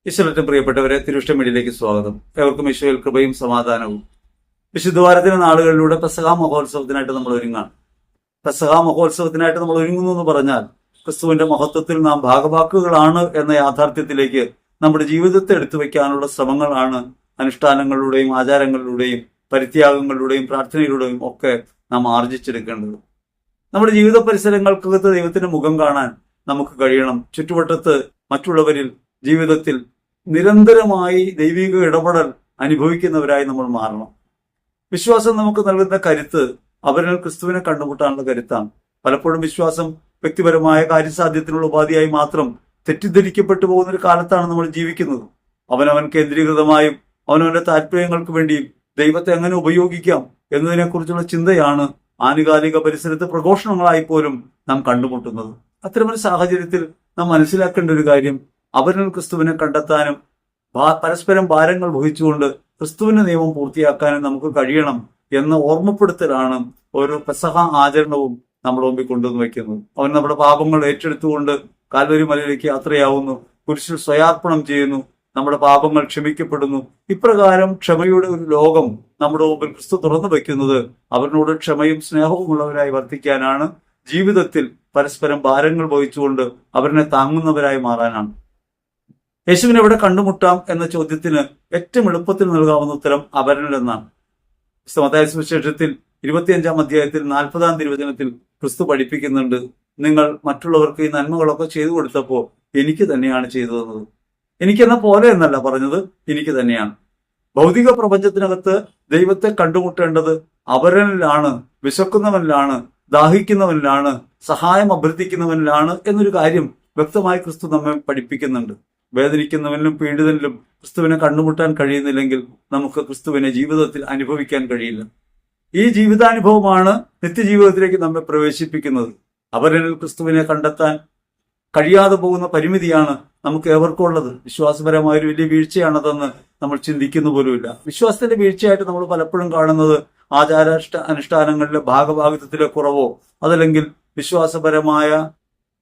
ഈശ്വരത്തെ പ്രിയപ്പെട്ടവരെ, തിരുവിഷ്ട മീഡിയയിലേക്ക് സ്വാഗതം. ഏവർക്കും ഈശോയിൽ കൃപയും സമാധാനവും. വിശുദ്ധവാരത്തിന്റെ നാളുകളിലൂടെ പെസഹാ മഹോത്സവത്തിനായിട്ട് നമ്മൾ ഒരുങ്ങാണ്. പെസഹാ മഹോത്സവത്തിനായിട്ട് നമ്മൾ ഒരുങ്ങുന്നു എന്ന് പറഞ്ഞാൽ ക്രിസ്തുവിന്റെ മഹത്വത്തിൽ നാം ഭാഗവാക്കുകളാണ് എന്ന യാഥാർത്ഥ്യത്തിലേക്ക് നമ്മുടെ ജീവിതത്തെ എടുത്തു വയ്ക്കാനുള്ള ശ്രമങ്ങളാണ് അനുഷ്ഠാനങ്ങളിലൂടെയും ആചാരങ്ങളിലൂടെയും പരിത്യാഗങ്ങളിലൂടെയും പ്രാർത്ഥനയിലൂടെയും ഒക്കെ നാം ആർജിച്ചെടുക്കേണ്ടത്. നമ്മുടെ ജീവിത പരിസരങ്ങൾക്കകത്ത് ദൈവത്തിന്റെ മുഖം കാണാൻ നമുക്ക് കഴിയണം. ചുറ്റുവട്ടത്ത് മറ്റുള്ളവരിൽ ജീവിതത്തിൽ നിരന്തരമായി ദൈവിക ഇടപെടൽ അനുഭവിക്കുന്നവരായി നമ്മൾ മാറണം. വിശ്വാസം നമുക്ക് നൽകുന്ന കരുത്ത് അവരിൽ ക്രിസ്തുവിനെ കണ്ടുമുട്ടാനുള്ള കരുത്താണ്. പലപ്പോഴും വിശ്വാസം വ്യക്തിപരമായ കാര്യസാധ്യത്തിനുള്ള ഉപാധിയായി മാത്രം തെറ്റിദ്ധരിക്കപ്പെട്ടു പോകുന്ന ഒരു കാലത്താണ് നമ്മൾ ജീവിക്കുന്നത്. അവനവൻ കേന്ദ്രീകൃതമായും അവനവന്റെ താല്പര്യങ്ങൾക്ക് വേണ്ടിയും ദൈവത്തെ എങ്ങനെ ഉപയോഗിക്കാം എന്നതിനെക്കുറിച്ചുള്ള ചിന്തയാണ് ആനുകാലിക പരിസരത്ത് പ്രഘോഷണങ്ങളായി പോലും നാം കണ്ടുമുട്ടുന്നത്. അത്തരമൊരു സാഹചര്യത്തിൽ നാം മനസ്സിലാക്കേണ്ട ഒരു കാര്യം, അവരിൽ ക്രിസ്തുവിനെ കണ്ടെത്താനും പരസ്പരം ഭാരങ്ങൾ വഹിച്ചുകൊണ്ട് ക്രിസ്തുവിന്റെ നിയമം പൂർത്തിയാക്കാനും നമുക്ക് കഴിയണം എന്ന ഓർമ്മപ്പെടുത്തലാണ് ഓരോ പെസഹ ആചരണവും നമ്മുടെ മുമ്പിൽ കൊണ്ടുവന്ന് വയ്ക്കുന്നത്. അവൻ നമ്മുടെ പാപങ്ങൾ ഏറ്റെടുത്തുകൊണ്ട് കാൽവരി മലയിലേക്ക് യാത്രയാവുന്നു, കുരിശിൽ സ്വയാർപ്പണം ചെയ്യുന്നു, നമ്മുടെ പാപങ്ങൾ ക്ഷമിക്കപ്പെടുന്നു. ഇപ്രകാരം ക്ഷമയുടെ ഒരു ലോകം നമ്മുടെ മുമ്പിൽ ക്രിസ്തു തുറന്നു വയ്ക്കുന്നത് അവരിനോട് ക്ഷമയും സ്നേഹവും ഉള്ളവരായി വർത്തിക്കാനാണ്. ജീവിതത്തിൽ പരസ്പരം ഭാരങ്ങൾ വഹിച്ചുകൊണ്ട് അവരിനെ താങ്ങുന്നവരായി മാറാനാണ്. യേശുവിനെ എവിടെ കണ്ടുമുട്ടാം എന്ന ചോദ്യത്തിന് ഏറ്റവും എളുപ്പത്തിൽ നൽകാവുന്ന ഉത്തരം അവരിൽ എന്നാണ്. മത്തായി സുവിശേഷത്തിൽ 25-ാം അധ്യായത്തിൽ 40-ാം തിരുവചനത്തിൽ ക്രിസ്തു പഠിപ്പിക്കുന്നുണ്ട്, നിങ്ങൾ മറ്റുള്ളവർക്ക് ഈ നന്മകളൊക്കെ ചെയ്തു കൊടുത്തപ്പോൾ എനിക്ക് തന്നെയാണ് ചെയ്തു തന്നത്. എനിക്കെന്ന പോലെ എന്നല്ല പറഞ്ഞത്, എനിക്ക് തന്നെയാണ്. ഭൗതിക പ്രപഞ്ചത്തിനകത്ത് ദൈവത്തെ കണ്ടുമുട്ടേണ്ടത് അവരിലാണ്, വിശക്കുന്നവനിലാണ്, ദാഹിക്കുന്നവനിലാണ്, സഹായം അഭ്യർത്ഥിക്കുന്നവനിലാണ് എന്നൊരു കാര്യം വ്യക്തമായി ക്രിസ്തു നമ്മെ പഠിപ്പിക്കുന്നുണ്ട്. വേദനിക്കുന്നവനിലും പീഡിതനിലും ക്രിസ്തുവിനെ കണ്ടുമുട്ടാൻ കഴിയുന്നില്ലെങ്കിൽ നമുക്ക് ക്രിസ്തുവിനെ ജീവിതത്തിൽ അനുഭവിക്കാൻ കഴിയില്ല. ഈ ജീവിതാനുഭവമാണ് നിത്യജീവിതത്തിലേക്ക് നമ്മെ പ്രവേശിപ്പിക്കുന്നത്. അവരിൽ ക്രിസ്തുവിനെ കണ്ടെത്താൻ കഴിയാതെ പോകുന്ന പരിമിതിയാണ് നമുക്ക് ഏവർക്കും ഉള്ളത്. വിശ്വാസപരമായ ഒരു വലിയ വീഴ്ചയാണതെന്ന് നമ്മൾ ചിന്തിക്കുന്നു പോലുമില്ല. വിശ്വാസത്തിന്റെ വീഴ്ചയായിട്ട് നമ്മൾ പലപ്പോഴും കാണുന്നത് അനുഷ്ഠാനങ്ങളിലെ ഭാഗഭാഗിത്വത്തിലെ കുറവോ അതല്ലെങ്കിൽ വിശ്വാസപരമായ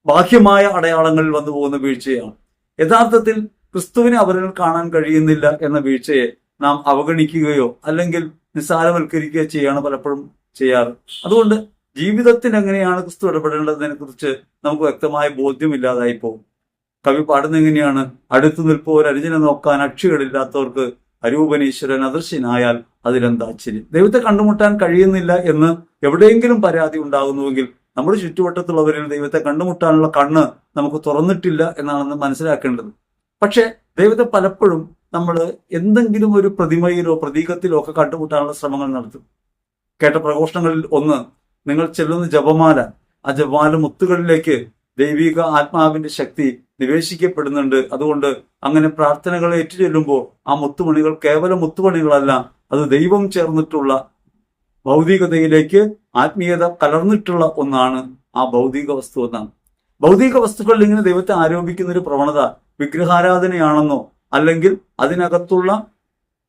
ബാഹ്യമായ അടയാളങ്ങളിൽ വന്നു പോകുന്ന വീഴ്ചയാണ്. യഥാർത്ഥത്തിൽ ക്രിസ്തുവിനെ അവരിൽ കാണാൻ കഴിയുന്നില്ല എന്ന വീഴ്ചയെ നാം അവഗണിക്കുകയോ അല്ലെങ്കിൽ നിസ്സാരവൽക്കരിക്കുകയോ ചെയ്യാണ് പലപ്പോഴും ചെയ്യാറ്. അതുകൊണ്ട് ജീവിതത്തിൽ എങ്ങനെയാണ് ക്രിസ്തു ഇടപെടേണ്ടതിനെ കുറിച്ച് നമുക്ക് വ്യക്തമായ ബോധ്യമില്ലാതായി പോകും. കവി പാടുന്ന എങ്ങനെയാണ്, അടുത്തു നിൽപ്പോർ അനുജനെ നോക്കാൻ അക്ഷികളില്ലാത്തവർക്ക് അരൂപനീശ്വരൻ അദൃശ്യനായാൽ അതിലെന്താശ്ചര്യം. ദൈവത്തെ കണ്ടുമുട്ടാൻ കഴിയുന്നില്ല എന്ന് എവിടെയെങ്കിലും പരാതി ഉണ്ടാകുന്നുവെങ്കിൽ നമ്മുടെ ചുറ്റുവട്ടത്തുള്ളവരിൽ ദൈവത്തെ കണ്ടുമുട്ടാനുള്ള കണ്ണ് നമുക്ക് തുറന്നിട്ടില്ല എന്നാണെന്ന് മനസ്സിലാക്കേണ്ടത്. പക്ഷെ ദൈവത്തെ പലപ്പോഴും നമ്മൾ എന്തെങ്കിലും ഒരു പ്രതിമയിലോ പ്രതീകത്തിലോ ഒക്കെ കണ്ടുമുട്ടാനുള്ള ശ്രമങ്ങൾ നടത്തും. കേട്ട പ്രഘോഷണങ്ങളിൽ ഒന്ന്, നിങ്ങൾ ചെല്ലുന്ന ജപമാല, ആ ജപമാല മുത്തുകളിലേക്ക് ദൈവിക ആത്മാവിന്റെ ശക്തി നിവേശിക്കപ്പെടുന്നുണ്ട്. അതുകൊണ്ട് അങ്ങനെ പ്രാർത്ഥനകൾ ഏറ്റുചൊല്ലുമ്പോൾ ആ മുത്തുമണികൾ കേവലം മുത്തുമണികളല്ല, അത് ദൈവം ചേർന്നിട്ടുള്ള ഭൗതികതയിലേക്ക് ആത്മീയത കലർന്നിട്ടുള്ള ഒന്നാണ് ആ ഭൗതിക വസ്തു എന്നാണ്. ഭൗതിക വസ്തുക്കളിൽ ഇങ്ങനെ ദൈവത്തെ ആരോപിക്കുന്ന ഒരു പ്രവണത വിഗ്രഹാരാധനയാണെന്നോ അല്ലെങ്കിൽ അതിനകത്തുള്ള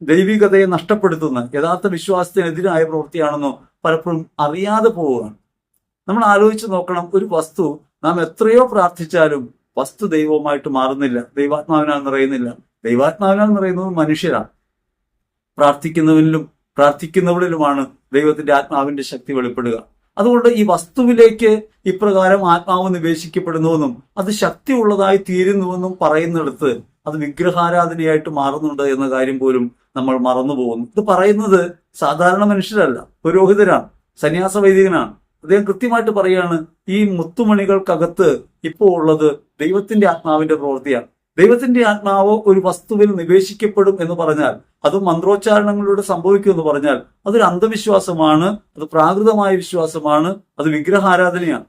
ദൈവികതയെ നഷ്ടപ്പെടുത്തുന്ന യഥാർത്ഥ വിശ്വാസത്തിനെതിരായ പ്രവൃത്തിയാണെന്നോ പലപ്പോഴും അറിയാതെ പോവുകയാണ്. നമ്മൾ ആലോചിച്ച് നോക്കണം, ഒരു വസ്തു നാം എത്രയോ പ്രാർത്ഥിച്ചാലും വസ്തു ദൈവവുമായിട്ട് മാറുന്നില്ല, ദൈവാത്മാവിനാൽ നിറയുന്നില്ല. ദൈവാത്മാവിനാൽ നിറയുന്നത് മനുഷ്യരാണ്. പ്രാർത്ഥിക്കുന്നവരിലുമാണ് ദൈവത്തിന്റെ ആത്മാവിന്റെ ശക്തി വെളിപ്പെടുക. അതുകൊണ്ട് ഈ വസ്തുവിലേക്ക് ഇപ്രകാരം ആത്മാവ് നിവേശിക്കപ്പെടുന്നുവെന്നും അത് ശക്തി ഉള്ളതായി തീരുന്നുവെന്നും പറയുന്നിടത്ത് അത് വിഗ്രഹാരാധനയായിട്ട് മാറുന്നുണ്ട് എന്ന കാര്യം പോലും നമ്മൾ മറന്നുപോകുന്നു. ഇത് പറയുന്നത് സാധാരണ മനുഷ്യരല്ല, പുരോഹിതരാണ്, സന്യാസ വൈദികനാണ്. അദ്ദേഹം കൃത്യമായിട്ട് പറയാണ്, ഈ മുത്തുമണികൾക്കകത്ത് ഇപ്പോൾ ഉള്ളത് ദൈവത്തിന്റെ ആത്മാവിന്റെ പ്രവൃത്തിയാണ്. ദൈവത്തിന്റെ ആത്മാവ് ഒരു വസ്തുവിൽ നിവേശിക്കപ്പെടും എന്ന് പറഞ്ഞാൽ, അത് മന്ത്രോച്ചാരണങ്ങളിലൂടെ സംഭവിക്കും എന്ന് പറഞ്ഞാൽ അതൊരു അന്ധവിശ്വാസമാണ്, അത് പ്രാകൃതമായ വിശ്വാസമാണ്, അത് വിഗ്രഹാരാധനയാണ്.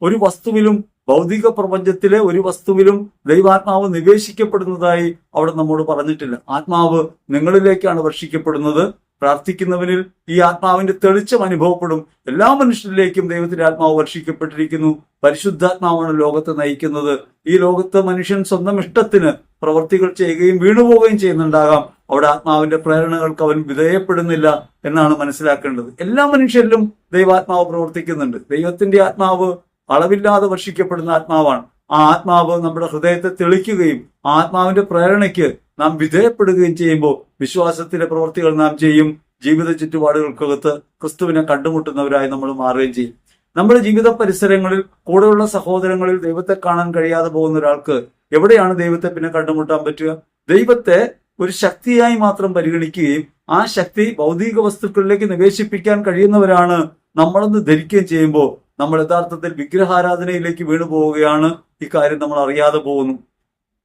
ഒരു വസ്തുവിലും ഭൗതിക പ്രപഞ്ചത്തിലെ ഒരു വസ്തുവിലും ദൈവാത്മാവ് നിവേശിക്കപ്പെടുന്നതായി അവിടെ നമ്മോട് പറഞ്ഞിട്ടില്ല. ആത്മാവ് നിങ്ങളിലേക്കാണ് വർഷിക്കപ്പെടുന്നത്. പ്രാർത്ഥിക്കുന്നവനിൽ ഈ ആത്മാവിന്റെ തെളിച്ചം അനുഭവപ്പെടും. എല്ലാ മനുഷ്യരിലേക്കും ദൈവത്തിന്റെ ആത്മാവ് വർഷിക്കപ്പെട്ടിരിക്കുന്നു. പരിശുദ്ധാത്മാവാണ് ലോകത്തെ നയിക്കുന്നത്. ഈ ലോകത്ത് മനുഷ്യൻ സ്വന്തം ഇഷ്ടത്തിന് പ്രവർത്തികൾ ചെയ്യുകയും വീണുപോവുകയും ചെയ്യുന്നുണ്ടാകാം. അവിടെ ആത്മാവിന്റെ പ്രേരണകൾക്ക് അവൻ വിധേയപ്പെടുന്നില്ല എന്നാണ് മനസ്സിലാക്കേണ്ടത്. എല്ലാ മനുഷ്യരിലും ദൈവാത്മാവ് പ്രവർത്തിക്കുന്നുണ്ട്. ദൈവത്തിന്റെ ആത്മാവ് അളവില്ലാതെ വർഷിക്കപ്പെടുന്ന ആത്മാവാണ്. ആ ആത്മാവ് നമ്മുടെ ഹൃദയത്തെ തെളിക്കുകയും ആ ആത്മാവിന്റെ പ്രേരണയ്ക്ക് നാം വിധേയപ്പെടുകയും ചെയ്യുമ്പോൾ വിശ്വാസത്തിന്റെ പ്രവൃത്തികൾ നാം ചെയ്യും. ജീവിത ചുറ്റുപാടുകൾക്കകത്ത് ക്രിസ്തുവിനെ കണ്ടുമുട്ടുന്നവരായി നമ്മൾ മാറുകയും ചെയ്യും. നമ്മുടെ ജീവിത പരിസരങ്ങളിൽ കൂടെയുള്ള സഹോദരങ്ങളിൽ ദൈവത്തെ കാണാൻ കഴിയാതെ പോകുന്ന ഒരാൾക്ക് എവിടെയാണ് ദൈവത്തെ പിന്നെ കണ്ടുമുട്ടാൻ പറ്റുക? ദൈവത്തെ ഒരു ശക്തിയായി മാത്രം പരിഗണിക്കുകയും ആ ശക്തി ഭൗതിക വസ്തുക്കളിലേക്ക് നിവേശിപ്പിക്കാൻ കഴിയുന്നവരാണ് നമ്മളെന്ന് ധരിക്കുകയും ചെയ്യുമ്പോൾ നമ്മൾ യഥാർത്ഥത്തിൽ വിഗ്രഹാരാധനയിലേക്ക് വീണു പോവുകയാണ്. ഇക്കാര്യം നമ്മൾ അറിയാതെ പോകുന്നു.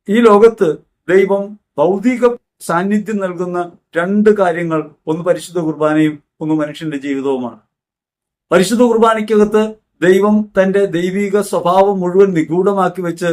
ഈ ലോകത്ത് ദൈവം ഭൗതിക സാന്നിധ്യം നൽകുന്ന രണ്ട് കാര്യങ്ങൾ, ഒന്ന് പരിശുദ്ധ കുർബാനയും ഒന്ന് മനുഷ്യന്റെ ജീവിതവുമാണ്. പരിശുദ്ധ കുർബാനയ്ക്കകത്ത് ദൈവം തന്റെ ദൈവിക സ്വഭാവം മുഴുവൻ നിഗൂഢമാക്കി വെച്ച്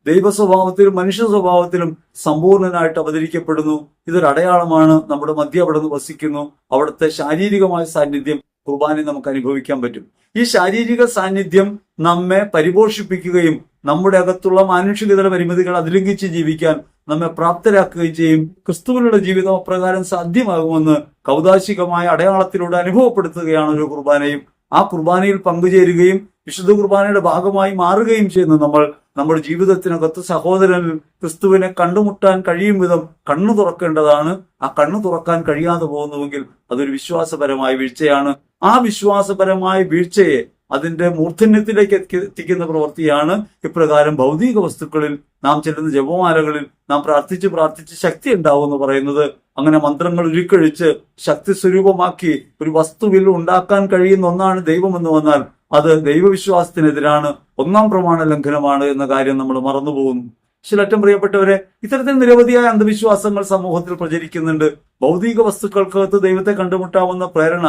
ദൈവ സ്വഭാവത്തിലും മനുഷ്യ സ്വഭാവത്തിലും സമ്പൂർണനായിട്ട് അവതരിക്കപ്പെടുന്നു. ഇതൊരു അടയാളമാണ്. നമ്മുടെ മധ്യ അവിടെ നിന്ന് വസിക്കുന്നു. അവിടുത്തെ ശാരീരികമായ സാന്നിധ്യം കുർബാനയിൽ നമുക്ക് അനുഭവിക്കാൻ പറ്റും. ഈ ശാരീരിക സാന്നിധ്യം നമ്മെ പരിപോഷിപ്പിക്കുകയും നമ്മുടെ അകത്തുള്ള മാനുഷികതയുടെ പരിമിതികൾ അതിലംഘിച്ച് ജീവിക്കാൻ നമ്മെ പ്രാപ്തരാക്കുകയും ചെയ്യും. ക്രിസ്തുവിനുള്ള ജീവിതം അപ്രകാരം സാധ്യമാകുമെന്ന് കൗതാശികമായ അടയാളത്തിലൂടെ അനുഭവപ്പെടുത്തുകയാണ് ഒരു കുർബാനയും. ആ കുർബാനയിൽ പങ്കുചേരുകയും വിശുദ്ധ കുർബാനയുടെ ഭാഗമായി മാറുകയും ചെയ്യുന്ന നമ്മൾ നമ്മുടെ ജീവിതത്തിനകത്ത് സഹോദരനിൽ ക്രിസ്തുവിനെ കണ്ടുമുട്ടാൻ കഴിയും വിധം കണ്ണു തുറക്കേണ്ടതാണ്. ആ കണ്ണു തുറക്കാൻ കഴിയാതെ പോകുന്നുവെങ്കിൽ അതൊരു വിശ്വാസപരമായ വീഴ്ചയാണ്. ആ വിശ്വാസപരമായ വീഴ്ചയെ അതിന്റെ മൂർധന്യത്തിലേക്ക് എത്തിക്കുന്ന പ്രവൃത്തിയാണ് ഇപ്രകാരം ഭൗതിക വസ്തുക്കളിൽ നാം ചെല്ലുന്ന ജപമാലകളിൽ നാം പ്രാർത്ഥിച്ച് ശക്തി ഉണ്ടാവും എന്ന് പറയുന്നത്. അങ്ങനെ മന്ത്രങ്ങൾ ഉരുക്കഴിച്ച് ശക്തി സ്വരൂപമാക്കി ഒരു വസ്തുവിൽ ഉണ്ടാക്കാൻ കഴിയുന്ന ഒന്നാണ് ദൈവം എന്ന് വന്നാൽ അത് ദൈവവിശ്വാസത്തിനെതിരാണ്, ഒന്നാം പ്രമാണ ലംഘനമാണ് എന്ന കാര്യം നമ്മൾ മറന്നുപോകുന്നു. ശിലറ്റം പ്രിയപ്പെട്ടവരെ, ഇത്തരത്തിൽ നിരവധിയായ അന്ധവിശ്വാസങ്ങൾ സമൂഹത്തിൽ പ്രചരിക്കുന്നുണ്ട്. ഭൗതിക വസ്തുക്കൾക്കകത്ത് ദൈവത്തെ കണ്ടുമുട്ടാവുന്ന പ്രേരണ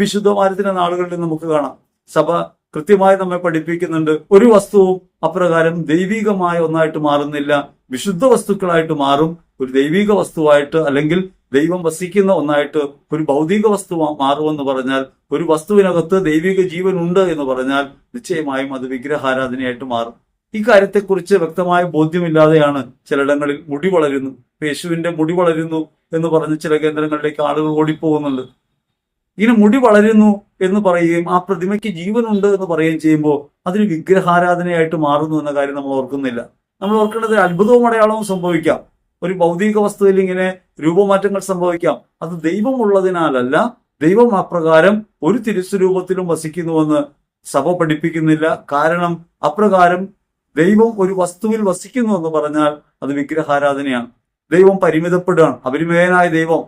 വിശുദ്ധവാരത്തിന്റെ നാളുകളിൽ നമുക്ക് കാണാം. സഭ കൃത്യമായി നമ്മെ പഠിപ്പിക്കുന്നുണ്ട്. ഒരു വസ്തുവും അപ്രകാരം ദൈവികമായ ഒന്നായിട്ട് മാറുന്നില്ല, വിശുദ്ധ വസ്തുക്കളായിട്ട് മാറും. ഒരു ദൈവിക വസ്തുവായിട്ട് അല്ലെങ്കിൽ ദൈവം വസിക്കുന്ന ഒന്നായിട്ട് ഒരു ഭൗതിക വസ്തു മാറുമെന്ന് പറഞ്ഞാൽ, ഒരു വസ്തുവിനകത്ത് ദൈവിക ജീവൻ ഉണ്ട് എന്ന് പറഞ്ഞാൽ നിശ്ചയമായും അത് വിഗ്രഹാരാധനയായിട്ട് മാറും. ഈ കാര്യത്തെക്കുറിച്ച് വ്യക്തമായ ബോധ്യമില്ലാതെയാണ് ചിലയിടങ്ങളിൽ മുടി വളരുന്നു, യേശുവിന്റെ മുടി വളരുന്നു എന്ന് പറഞ്ഞ് ചില കേന്ദ്രങ്ങളിലേക്ക് ആളുകൾ ഓടിപ്പോകുന്നുണ്ട്. ഇങ്ങനെ മുടി വളരുന്നു എന്ന് പറയുകയും ആ പ്രതിമയ്ക്ക് ജീവനുണ്ട് എന്ന് പറയുകയും ചെയ്യുമ്പോൾ അതൊരു വിഗ്രഹാരാധനയായിട്ട് മാറുന്നു എന്ന കാര്യം നമ്മൾ ഓർക്കുന്നില്ല. നമ്മൾ ഓർക്കേണ്ടത് അത്ഭുതവും അടയാളവും സംഭവിക്കാം. ഒരു ഭൗതിക വസ്തുവിൽ ഇങ്ങനെ രൂപമാറ്റങ്ങൾ സംഭവിക്കാം. അത് ദൈവമുള്ളതിനാലല്ല, ദൈവം അപ്രകാരം ഒരു തിരുസ്വരൂപത്തിലും വസിക്കുന്നുവെന്ന് സഭ പഠിപ്പിക്കുന്നില്ല. കാരണം അപ്രകാരം ദൈവം ഒരു വസ്തുവിൽ വസിക്കുന്നു എന്ന് പറഞ്ഞാൽ അത് വിഗ്രഹാരാധനയാണ്. ദൈവം പരിമിതപ്പെടുകയാണ്. അപരിമേയനായ ദൈവം,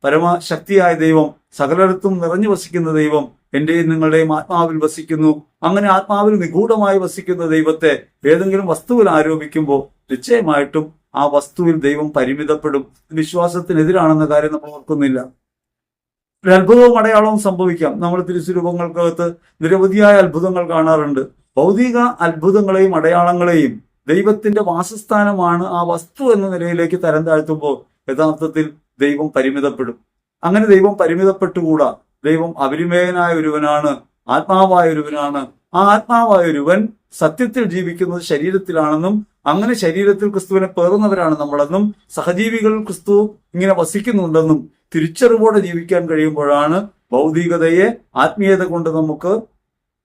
പരമശക്തിയായ ദൈവം, സകലയിടത്തും നിറഞ്ഞു വസിക്കുന്ന ദൈവം എന്റെയും നിങ്ങളുടെയും ആത്മാവിൽ വസിക്കുന്നു. അങ്ങനെ ആത്മാവിൽ നിഗൂഢമായി വസിക്കുന്ന ദൈവത്തെ ഏതെങ്കിലും വസ്തുവിൽ ആരോപിക്കുമ്പോൾ നിശ്ചയമായിട്ടും ആ വസ്തുവിൽ ദൈവം പരിമിതപ്പെടും. വിശ്വാസത്തിനെതിരാണെന്ന കാര്യം നമ്മൾ ഓർക്കുന്നില്ല. ഒരു അത്ഭുതവും അടയാളവും സംഭവിക്കാം. നമ്മൾ തിരുസ്വരൂപങ്ങൾക്കകത്ത് നിരവധിയായ അത്ഭുതങ്ങൾ കാണാറുണ്ട്. ഭൗതിക അത്ഭുതങ്ങളെയും അടയാളങ്ങളെയും ദൈവത്തിന്റെ വാസസ്ഥാനമാണ് ആ വസ്തു എന്ന നിലയിലേക്ക് തരം താഴ്ത്തുമ്പോൾ യഥാർത്ഥത്തിൽ ദൈവം പരിമിതപ്പെടും. അങ്ങനെ ദൈവം പരിമിതപ്പെട്ടുകൂടാ. ദൈവം അപരിമേയനായ ഒരുവനാണ്, ആത്മാവായ ഒരുവനാണ്. ആ ആത്മാവായ ഒരുവൻ സത്യത്തിൽ ജീവിക്കുന്നത് ശരീരത്തിലാണെന്നും അങ്ങനെ ശരീരത്തിൽ ക്രിസ്തുവിനെ പേറുന്നവരാണ് നമ്മളെന്നും സഹജീവികൾ ക്രിസ്തു ഇങ്ങനെ വസിക്കുന്നുണ്ടെന്നും തിരിച്ചറിവോടെ ജീവിക്കാൻ കഴിയുമ്പോഴാണ് ഭൗതികതയെ ആത്മീയത കൊണ്ട് നമുക്ക്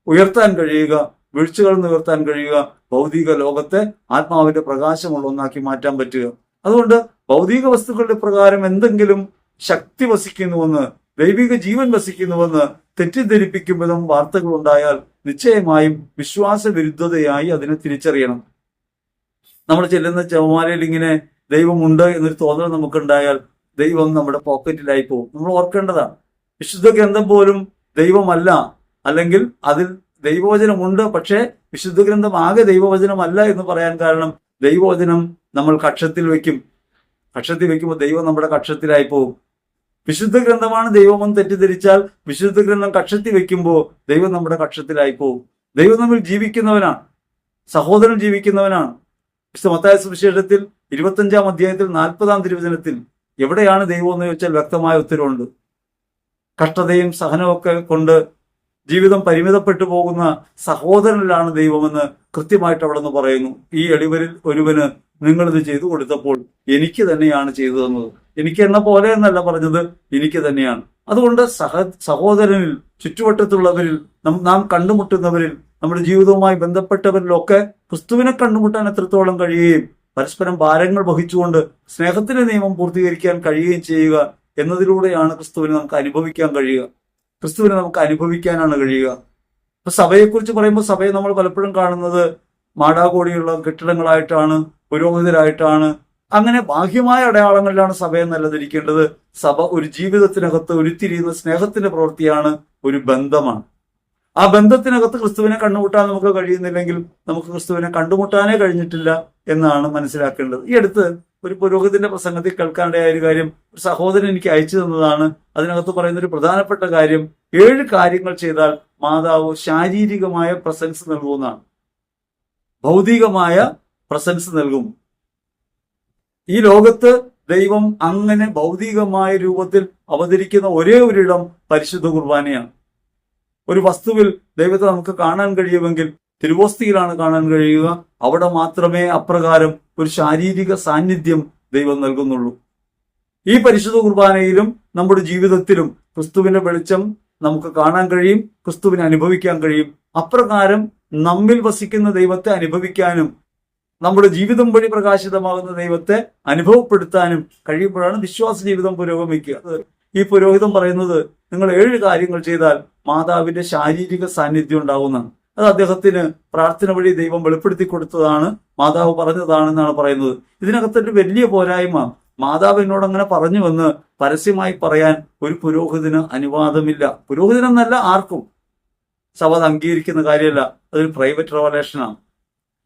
ഉയർത്താൻ കഴിയുക, വീഴ്ചകൾ ഉയർത്താൻ കഴിയുക, ഭൗതിക ലോകത്തെ ആത്മാവിന്റെ പ്രകാശമുള്ള ഒന്നാക്കി മാറ്റാൻ പറ്റുക. അതുകൊണ്ട് ഭൗതിക വസ്തുക്കളുടെ പ്രകാരം എന്തെങ്കിലും ശക്തി വസിക്കുന്നുവെന്ന്, ദൈവിക ജീവൻ വസിക്കുന്നുവെന്ന് തെറ്റിദ്ധരിപ്പിക്കും വിധം വാർത്തകൾ ഉണ്ടായാൽ നിശ്ചയമായും വിശ്വാസ വിരുദ്ധതയായി അതിനെ തിരിച്ചറിയണം. നമ്മൾ ചെല്ലുന്ന ജപമാലയിൽ ഇങ്ങനെ ദൈവമുണ്ട് എന്നൊരു തോന്നൽ നമുക്കുണ്ടായാൽ ദൈവം നമ്മുടെ പോക്കറ്റിലായി പോകും. നമ്മൾ ഓർക്കേണ്ടതാണ്, വിശുദ്ധ ഗ്രന്ഥം പോലും ദൈവമല്ല, അല്ലെങ്കിൽ അതിൽ ദൈവവചനമുണ്ട്, പക്ഷേ വിശുദ്ധ ഗ്രന്ഥം ആകെ ദൈവവചനമല്ല എന്ന് പറയാൻ കാരണം ദൈവവചനം നമ്മൾ കക്ഷത്തിൽ വെക്കും. കക്ഷത്തിൽ വെക്കുമ്പോൾ ദൈവം നമ്മുടെ കക്ഷത്തിലായി പോകും. വിശുദ്ധ ഗ്രന്ഥമാണ് ദൈവമെന്ന് തെറ്റിദ്ധരിച്ചാൽ വിശുദ്ധ ഗ്രന്ഥം കക്ഷത്തിൽ വെക്കുമ്പോൾ ദൈവം നമ്മുടെ കക്ഷത്തിലായി പോകും. ദൈവം നമ്മൾ ജീവിക്കുന്നവനാണ്, സഹോദരൻ ജീവിക്കുന്നവനാണ്. വിശുദ്ധ മത്തായി സുവിശേഷത്തിൽ 25-ാം അധ്യായത്തിൽ 40-ാം തിരുവചനത്തിൽ എവിടെയാണ് ദൈവം എന്ന് ചോദിച്ചാൽ വ്യക്തമായ ഉത്തരവുണ്ട്. കഷ്ടതയും സഹനമൊക്കെ കൊണ്ട് ജീവിതം പരിമിതപ്പെട്ടു പോകുന്ന സഹോദരനിലാണ് ദൈവമെന്ന് കൃത്യമായിട്ട് അവിടെ നിന്ന് പറയുന്നു. ഈ എളിവരിൽ ഒരുവന് നിങ്ങളിത് ചെയ്തു കൊടുത്തപ്പോൾ എനിക്ക് തന്നെയാണ് ചെയ്തു തന്നത്. എനിക്ക് എന്ന പോലെ എന്നല്ല പറഞ്ഞത്, എനിക്ക് തന്നെയാണ്. അതുകൊണ്ട് സഹോദരനിൽ, ചുറ്റുവട്ടത്തുള്ളവരിൽ, നാം കണ്ടുമുട്ടുന്നവരിൽ നമ്മുടെ ജീവിതവുമായി ബന്ധപ്പെട്ടവരിലൊക്കെ ക്രിസ്തുവിനെ കണ്ടുമുട്ടാൻ എത്രത്തോളം കഴിയുകയും പരസ്പരം ഭാരങ്ങൾ വഹിച്ചുകൊണ്ട് സ്നേഹത്തിന്റെ നിയമം പൂർത്തീകരിക്കാൻ കഴിയുകയും ചെയ്യുക എന്നതിലൂടെയാണ് ക്രിസ്തുവിനെ നമുക്ക് അനുഭവിക്കാൻ കഴിയുക. ക്രിസ്തുവിനെ നമുക്ക് അനുഭവിക്കാനാണ് കഴിയുക. ഇപ്പൊ സഭയെക്കുറിച്ച് പറയുമ്പോൾ സഭയെ നമ്മൾ പലപ്പോഴും കാണുന്നത് മാടാകോടിയുള്ള കെട്ടിടങ്ങളായിട്ടാണ്, പുരോഹിതരായിട്ടാണ്, അങ്ങനെ ബാഹ്യമായ അടയാളങ്ങളിലാണ് സഭയെ നല്ലതിരിക്കേണ്ടത്. സഭ ഒരു ജീവിതത്തിനകത്ത് ഉരുത്തിരിയുന്ന സ്നേഹത്തിന്റെ പ്രവൃത്തിയാണ്, ഒരു ബന്ധമാണ്. ആ ബന്ധത്തിനകത്ത് ക്രിസ്തുവിനെ കണ്ടുമുട്ടാൻ നമുക്ക് കഴിയുന്നില്ലെങ്കിൽ നമുക്ക് ക്രിസ്തുവിനെ കണ്ടുമുട്ടാനേ കഴിഞ്ഞിട്ടില്ല എന്നാണ് മനസ്സിലാക്കേണ്ടത്. ഈ അടുത്ത് ഒരു പുരോഹിതന്റെ പ്രസംഗത്തിൽ കേൾക്കാനിടയായ ഒരു കാര്യം ഒരു സഹോദരൻ എനിക്ക് അയച്ചു തന്നതാണ്. അതിനകത്ത് പറയുന്ന ഒരു പ്രധാനപ്പെട്ട കാര്യം 7 കാര്യങ്ങൾ ചെയ്താൽ മാതാവ് ശാരീരികമായ പ്രസൻസ് നൽകുമെന്നാണ്. ഭൗതികമായ പ്രസൻസ് നൽകും. ഈ ലോകത്ത് ദൈവം അങ്ങനെ ഭൗതികമായ രൂപത്തിൽ അവതരിക്കുന്ന ഒരേ ഒരിടം പരിശുദ്ധ കുർബാനയാണ്. ഒരു വസ്തുവിൽ ദൈവത്തെ നമുക്ക് കാണാൻ കഴിയുമെങ്കിൽ തിരുവോസ്തിയിലാണ് കാണാൻ കഴിയുക. അവിടെ മാത്രമേ അപ്രകാരം ഒരു ശാരീരിക സാന്നിധ്യം ദൈവം നൽകുന്നുള്ളൂ. ഈ പരിശുദ്ധ കുർബാനയിലും നമ്മുടെ ജീവിതത്തിലും ക്രിസ്തുവിന്റെ വെളിച്ചം നമുക്ക് കാണാൻ കഴിയും, ക്രിസ്തുവിനെ അനുഭവിക്കാൻ കഴിയും. അപ്രകാരം നമ്മിൽ വസിക്കുന്ന ദൈവത്തെ അനുഭവിക്കാനും നമ്മുടെ ജീവിതം വഴി പ്രകാശിതമാകുന്ന ദൈവത്തെ അനുഭവപ്പെടുത്താനും കഴിയുമ്പോഴാണ് വിശ്വാസ ജീവിതം പുരോഗമിക്കുക. ഈ പുരോഹിതം പറയുന്നത് നിങ്ങൾ 7 കാര്യങ്ങൾ ചെയ്താൽ മാതാവിന്റെ ശാരീരിക സാന്നിധ്യം ഉണ്ടാകുന്നതാണ്. അത് അദ്ദേഹത്തിന് പ്രാർത്ഥന വഴി ദൈവം വെളിപ്പെടുത്തി കൊടുത്തതാണ്, മാതാവ് പറഞ്ഞതാണെന്നാണ് പറയുന്നത്. ഇതിനകത്തൊരു വലിയ പോരായ്മ, മാതാവ് എന്നോട് അങ്ങനെ പറഞ്ഞുവെന്ന് പരസ്യമായി പറയാൻ ഒരു പുരോഹിതന് അനുവാദമില്ല. പുരോഹിതനെന്നല്ല, ആർക്കും. സഭ അംഗീകരിക്കുന്ന കാര്യമല്ല. അതൊരു പ്രൈവറ്റ് റെവലേഷനാണ്,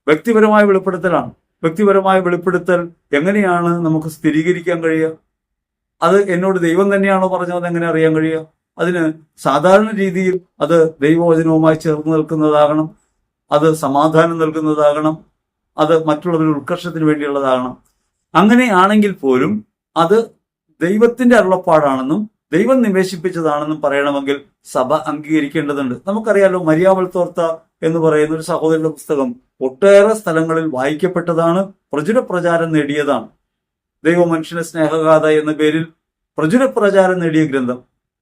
വ്യക്തിപരമായ വെളിപ്പെടുത്തലാണ്. വ്യക്തിപരമായ വെളിപ്പെടുത്തൽ എങ്ങനെയാണ് നമുക്ക് സ്ഥിരീകരിക്കാൻ കഴിയുക? അത് എന്നോട് ദൈവം തന്നെയാണോ പറഞ്ഞത് എങ്ങനെ അറിയാൻ കഴിയുക? അതിന് സാധാരണ രീതിയിൽ അത് ദൈവവചനവുമായി ചേർന്ന് നിൽക്കുന്നതാകണം, അത് സമാധാനം നൽകുന്നതാകണം, അത് മറ്റുള്ളവരുടെ ഉത്കർഷത്തിന് വേണ്ടിയുള്ളതാകണം. അങ്ങനെയാണെങ്കിൽ പോലും അത് ദൈവത്തിന്റെ അരുളപ്പാടാണെന്നും ദൈവം നിവേശിപ്പിച്ചതാണെന്നും പറയണമെങ്കിൽ സഭ അംഗീകരിക്കേണ്ടതുണ്ട്. നമുക്കറിയാലോ, മരിയാവൾ തോർത്ത എന്ന് പറയുന്ന ഒരു സഹോദരന്റെ പുസ്തകം ഒട്ടേറെ സ്ഥലങ്ങളിൽ വായിക്കപ്പെട്ടതാണ്, പ്രചുര പ്രചാരം നേടിയതാണ്. ദൈവ മനുഷ്യന്റെ സ്നേഹഗാഥ എന്ന പേരിൽ പ്രചുര പ്രചാരം നേടിയ ഗ്രന്ഥം.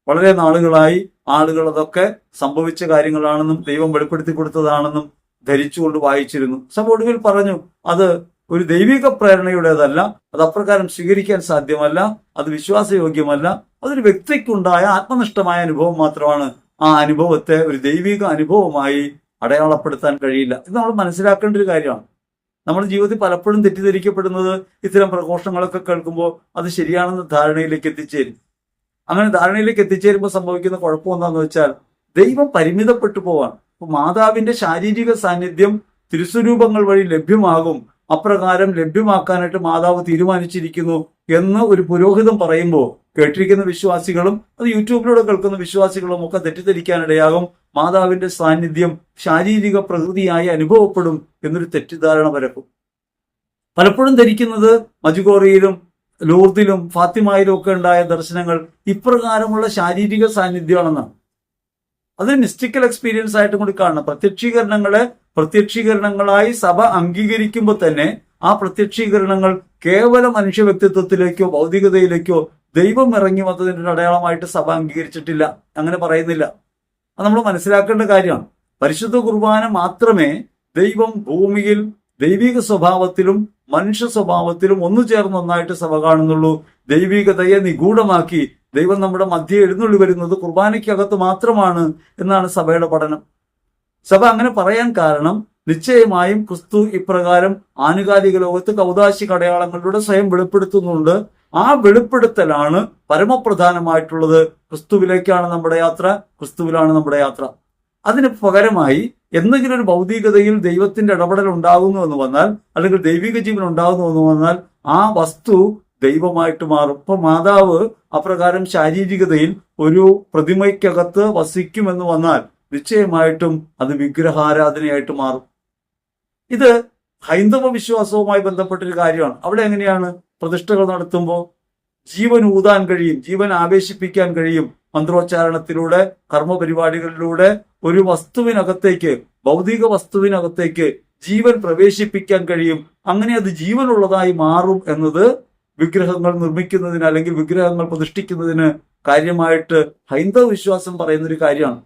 വളരെ നാളുകളായി ആളുകൾ അതൊക്കെ സംഭവിച്ച കാര്യങ്ങളാണെന്നും ദൈവം വെളിപ്പെടുത്തി കൊടുത്തതാണെന്നും ധരിച്ചുകൊണ്ട് വായിച്ചിരുന്നു. സഭ ഒടുവിൽ പറഞ്ഞു അത് ഒരു ദൈവിക പ്രേരണയുടേതല്ല, അത് അപ്രകാരം സ്വീകരിക്കാൻ സാധ്യമല്ല, അത് വിശ്വാസയോഗ്യമല്ല, അതൊരു വ്യക്തിക്കുണ്ടായ ആത്മനിഷ്ഠമായ അനുഭവം മാത്രമാണ്. ആ അനുഭവത്തെ ഒരു ദൈവിക അനുഭവമായി അടയാളപ്പെടുത്താൻ കഴിയില്ല. ഇത് നമ്മൾ മനസ്സിലാക്കേണ്ട ഒരു കാര്യമാണ്. നമ്മുടെ ജീവിതത്തിൽ പലപ്പോഴും തെറ്റിദ്ധരിക്കപ്പെടുന്നത് ഇത്തരം പ്രഘോഷങ്ങളൊക്കെ കേൾക്കുമ്പോൾ അത് ശരിയാണെന്ന ധാരണയിലേക്ക് എത്തിച്ചേരും. അങ്ങനെ ധാരണയിലേക്ക് എത്തിച്ചേരുമ്പോൾ സംഭവിക്കുന്ന കുഴപ്പം എന്താണെന്ന് വെച്ചാൽ ദൈവം പരിമിതപ്പെട്ടു പോവാണ്. അപ്പൊ മാതാവിന്റെ ശാരീരിക സാന്നിധ്യം തിരുസ്വരൂപങ്ങൾ വഴി ലഭ്യമാകും, അപ്രകാരം ലഭ്യമാക്കാനായിട്ട് മാതാവ് തീരുമാനിച്ചിരിക്കുന്നു എന്ന് ഒരു പുരോഹിതം പറയുമ്പോൾ കേട്ടിരിക്കുന്ന വിശ്വാസികളും അത് യൂട്യൂബിലൂടെ കേൾക്കുന്ന വിശ്വാസികളും ഒക്കെ തെറ്റിദ്ധരിക്കാനിടയാകും. മാതാവിന്റെ സാന്നിധ്യം ശാരീരിക പ്രകൃതിയായി അനുഭവപ്പെടും എന്നൊരു തെറ്റിദ്ധാരണ പരക്കും. പലപ്പോഴും ധരിക്കുന്നത് മജുഗോറിയിലും ലൂർദിലും ഫാത്തിമയിലും ഒക്കെ ഉണ്ടായ ദർശനങ്ങൾ ഇപ്രകാരമുള്ള ശാരീരിക സാന്നിധ്യമാണെന്നാണ്. അത് മിസ്റ്റിക്കൽ എക്സ്പീരിയൻസ് ആയിട്ടും കൂടി കാണണം. പ്രത്യക്ഷീകരണങ്ങളെ പ്രത്യക്ഷീകരണങ്ങളായി സഭ അംഗീകരിക്കുമ്പോൾ തന്നെ ആ പ്രത്യക്ഷീകരണങ്ങൾ കേവല മനുഷ്യ വ്യക്തിത്വത്തിലേക്കോ ഭൗതികതയിലേക്കോ ദൈവം ഇറങ്ങി വന്നതിന്റെ ഒരു അടയാളമായിട്ട് സഭ അംഗീകരിച്ചിട്ടില്ല, അങ്ങനെ പറയുന്നില്ല. അത് നമ്മൾ മനസ്സിലാക്കേണ്ട കാര്യമാണ്. പരിശുദ്ധ കുർബാന മാത്രമേ ദൈവം ഭൂമിയിൽ ദൈവിക സ്വഭാവത്തിലും മനുഷ്യ സ്വഭാവത്തിലും ഒന്നു ചേർന്ന് ഒന്നായിട്ട് സഭ കാണുന്നുള്ളൂ. ദൈവികതയെ നിഗൂഢമാക്കി ദൈവം നമ്മുടെ മധ്യ എഴുന്നള്ളി വരുന്നത് കുർബാനയ്ക്കകത്ത് മാത്രമാണ് എന്നാണ് സഭയുടെ പഠനം. സഭ അങ്ങനെ പറയാൻ കാരണം നിശ്ചയമായും ക്രിസ്തു ഇപ്രകാരം ആനുകാലിക ലോകത്ത് കൗദാശിക അടയാളങ്ങളിലൂടെ സ്വയം വെളിപ്പെടുത്തുന്നുണ്ട്. ആ വെളിപ്പെടുത്തലാണ് പരമപ്രധാനമായിട്ടുള്ളത്. ക്രിസ്തുവിലേക്കാണ് നമ്മുടെ യാത്ര, ക്രിസ്തുവിലാണ് നമ്മുടെ യാത്ര. അതിന് പകരമായി എന്തെങ്കിലും ഒരു ഭൗതികതയിൽ ദൈവത്തിന്റെ ഇടപെടൽ ഉണ്ടാകുന്നു എന്ന് വന്നാൽ, അല്ലെങ്കിൽ ദൈവിക ജീവൻ ഉണ്ടാകുന്നു എന്ന് വന്നാൽ ആ വസ്തു ദൈവമായിട്ട് മാറും. ഇപ്പൊ മാതാവ് അപ്രകാരം ശാരീരികതയിൽ ഒരു പ്രതിമയ്ക്കകത്ത് വസിക്കുമെന്ന് വന്നാൽ നിശ്ചയമായിട്ടും അത് വിഗ്രഹാരാധനയായിട്ട് മാറും. ഇത് ഹൈന്ദവ വിശ്വാസവുമായി ബന്ധപ്പെട്ടൊരു കാര്യമാണ്. അവിടെ എങ്ങനെയാണ് പ്രതിഷ്ഠകൾ നടത്തുമ്പോൾ ജീവൻ ഊതാൻ കഴിയും, ജീവൻ ആവേശിപ്പിക്കാൻ കഴിയും. മന്ത്രോച്ചാരണത്തിലൂടെ കർമ്മപരിപാടികളിലൂടെ ഒരു വസ്തുവിനകത്തേക്ക്, ഭൗതിക വസ്തുവിനകത്തേക്ക് ജീവൻ പ്രവേശിപ്പിക്കാൻ കഴിയും. അങ്ങനെ അത് ജീവനുള്ളതായി മാറും എന്നത് വിഗ്രഹങ്ങൾ നിർമ്മിക്കുന്നതിന് അല്ലെങ്കിൽ വിഗ്രഹങ്ങൾ പ്രതിഷ്ഠിക്കുന്നതിന് കാര്യമായിട്ട് ഹൈന്ദവ വിശ്വാസം പറയുന്നൊരു കാര്യമാണ്.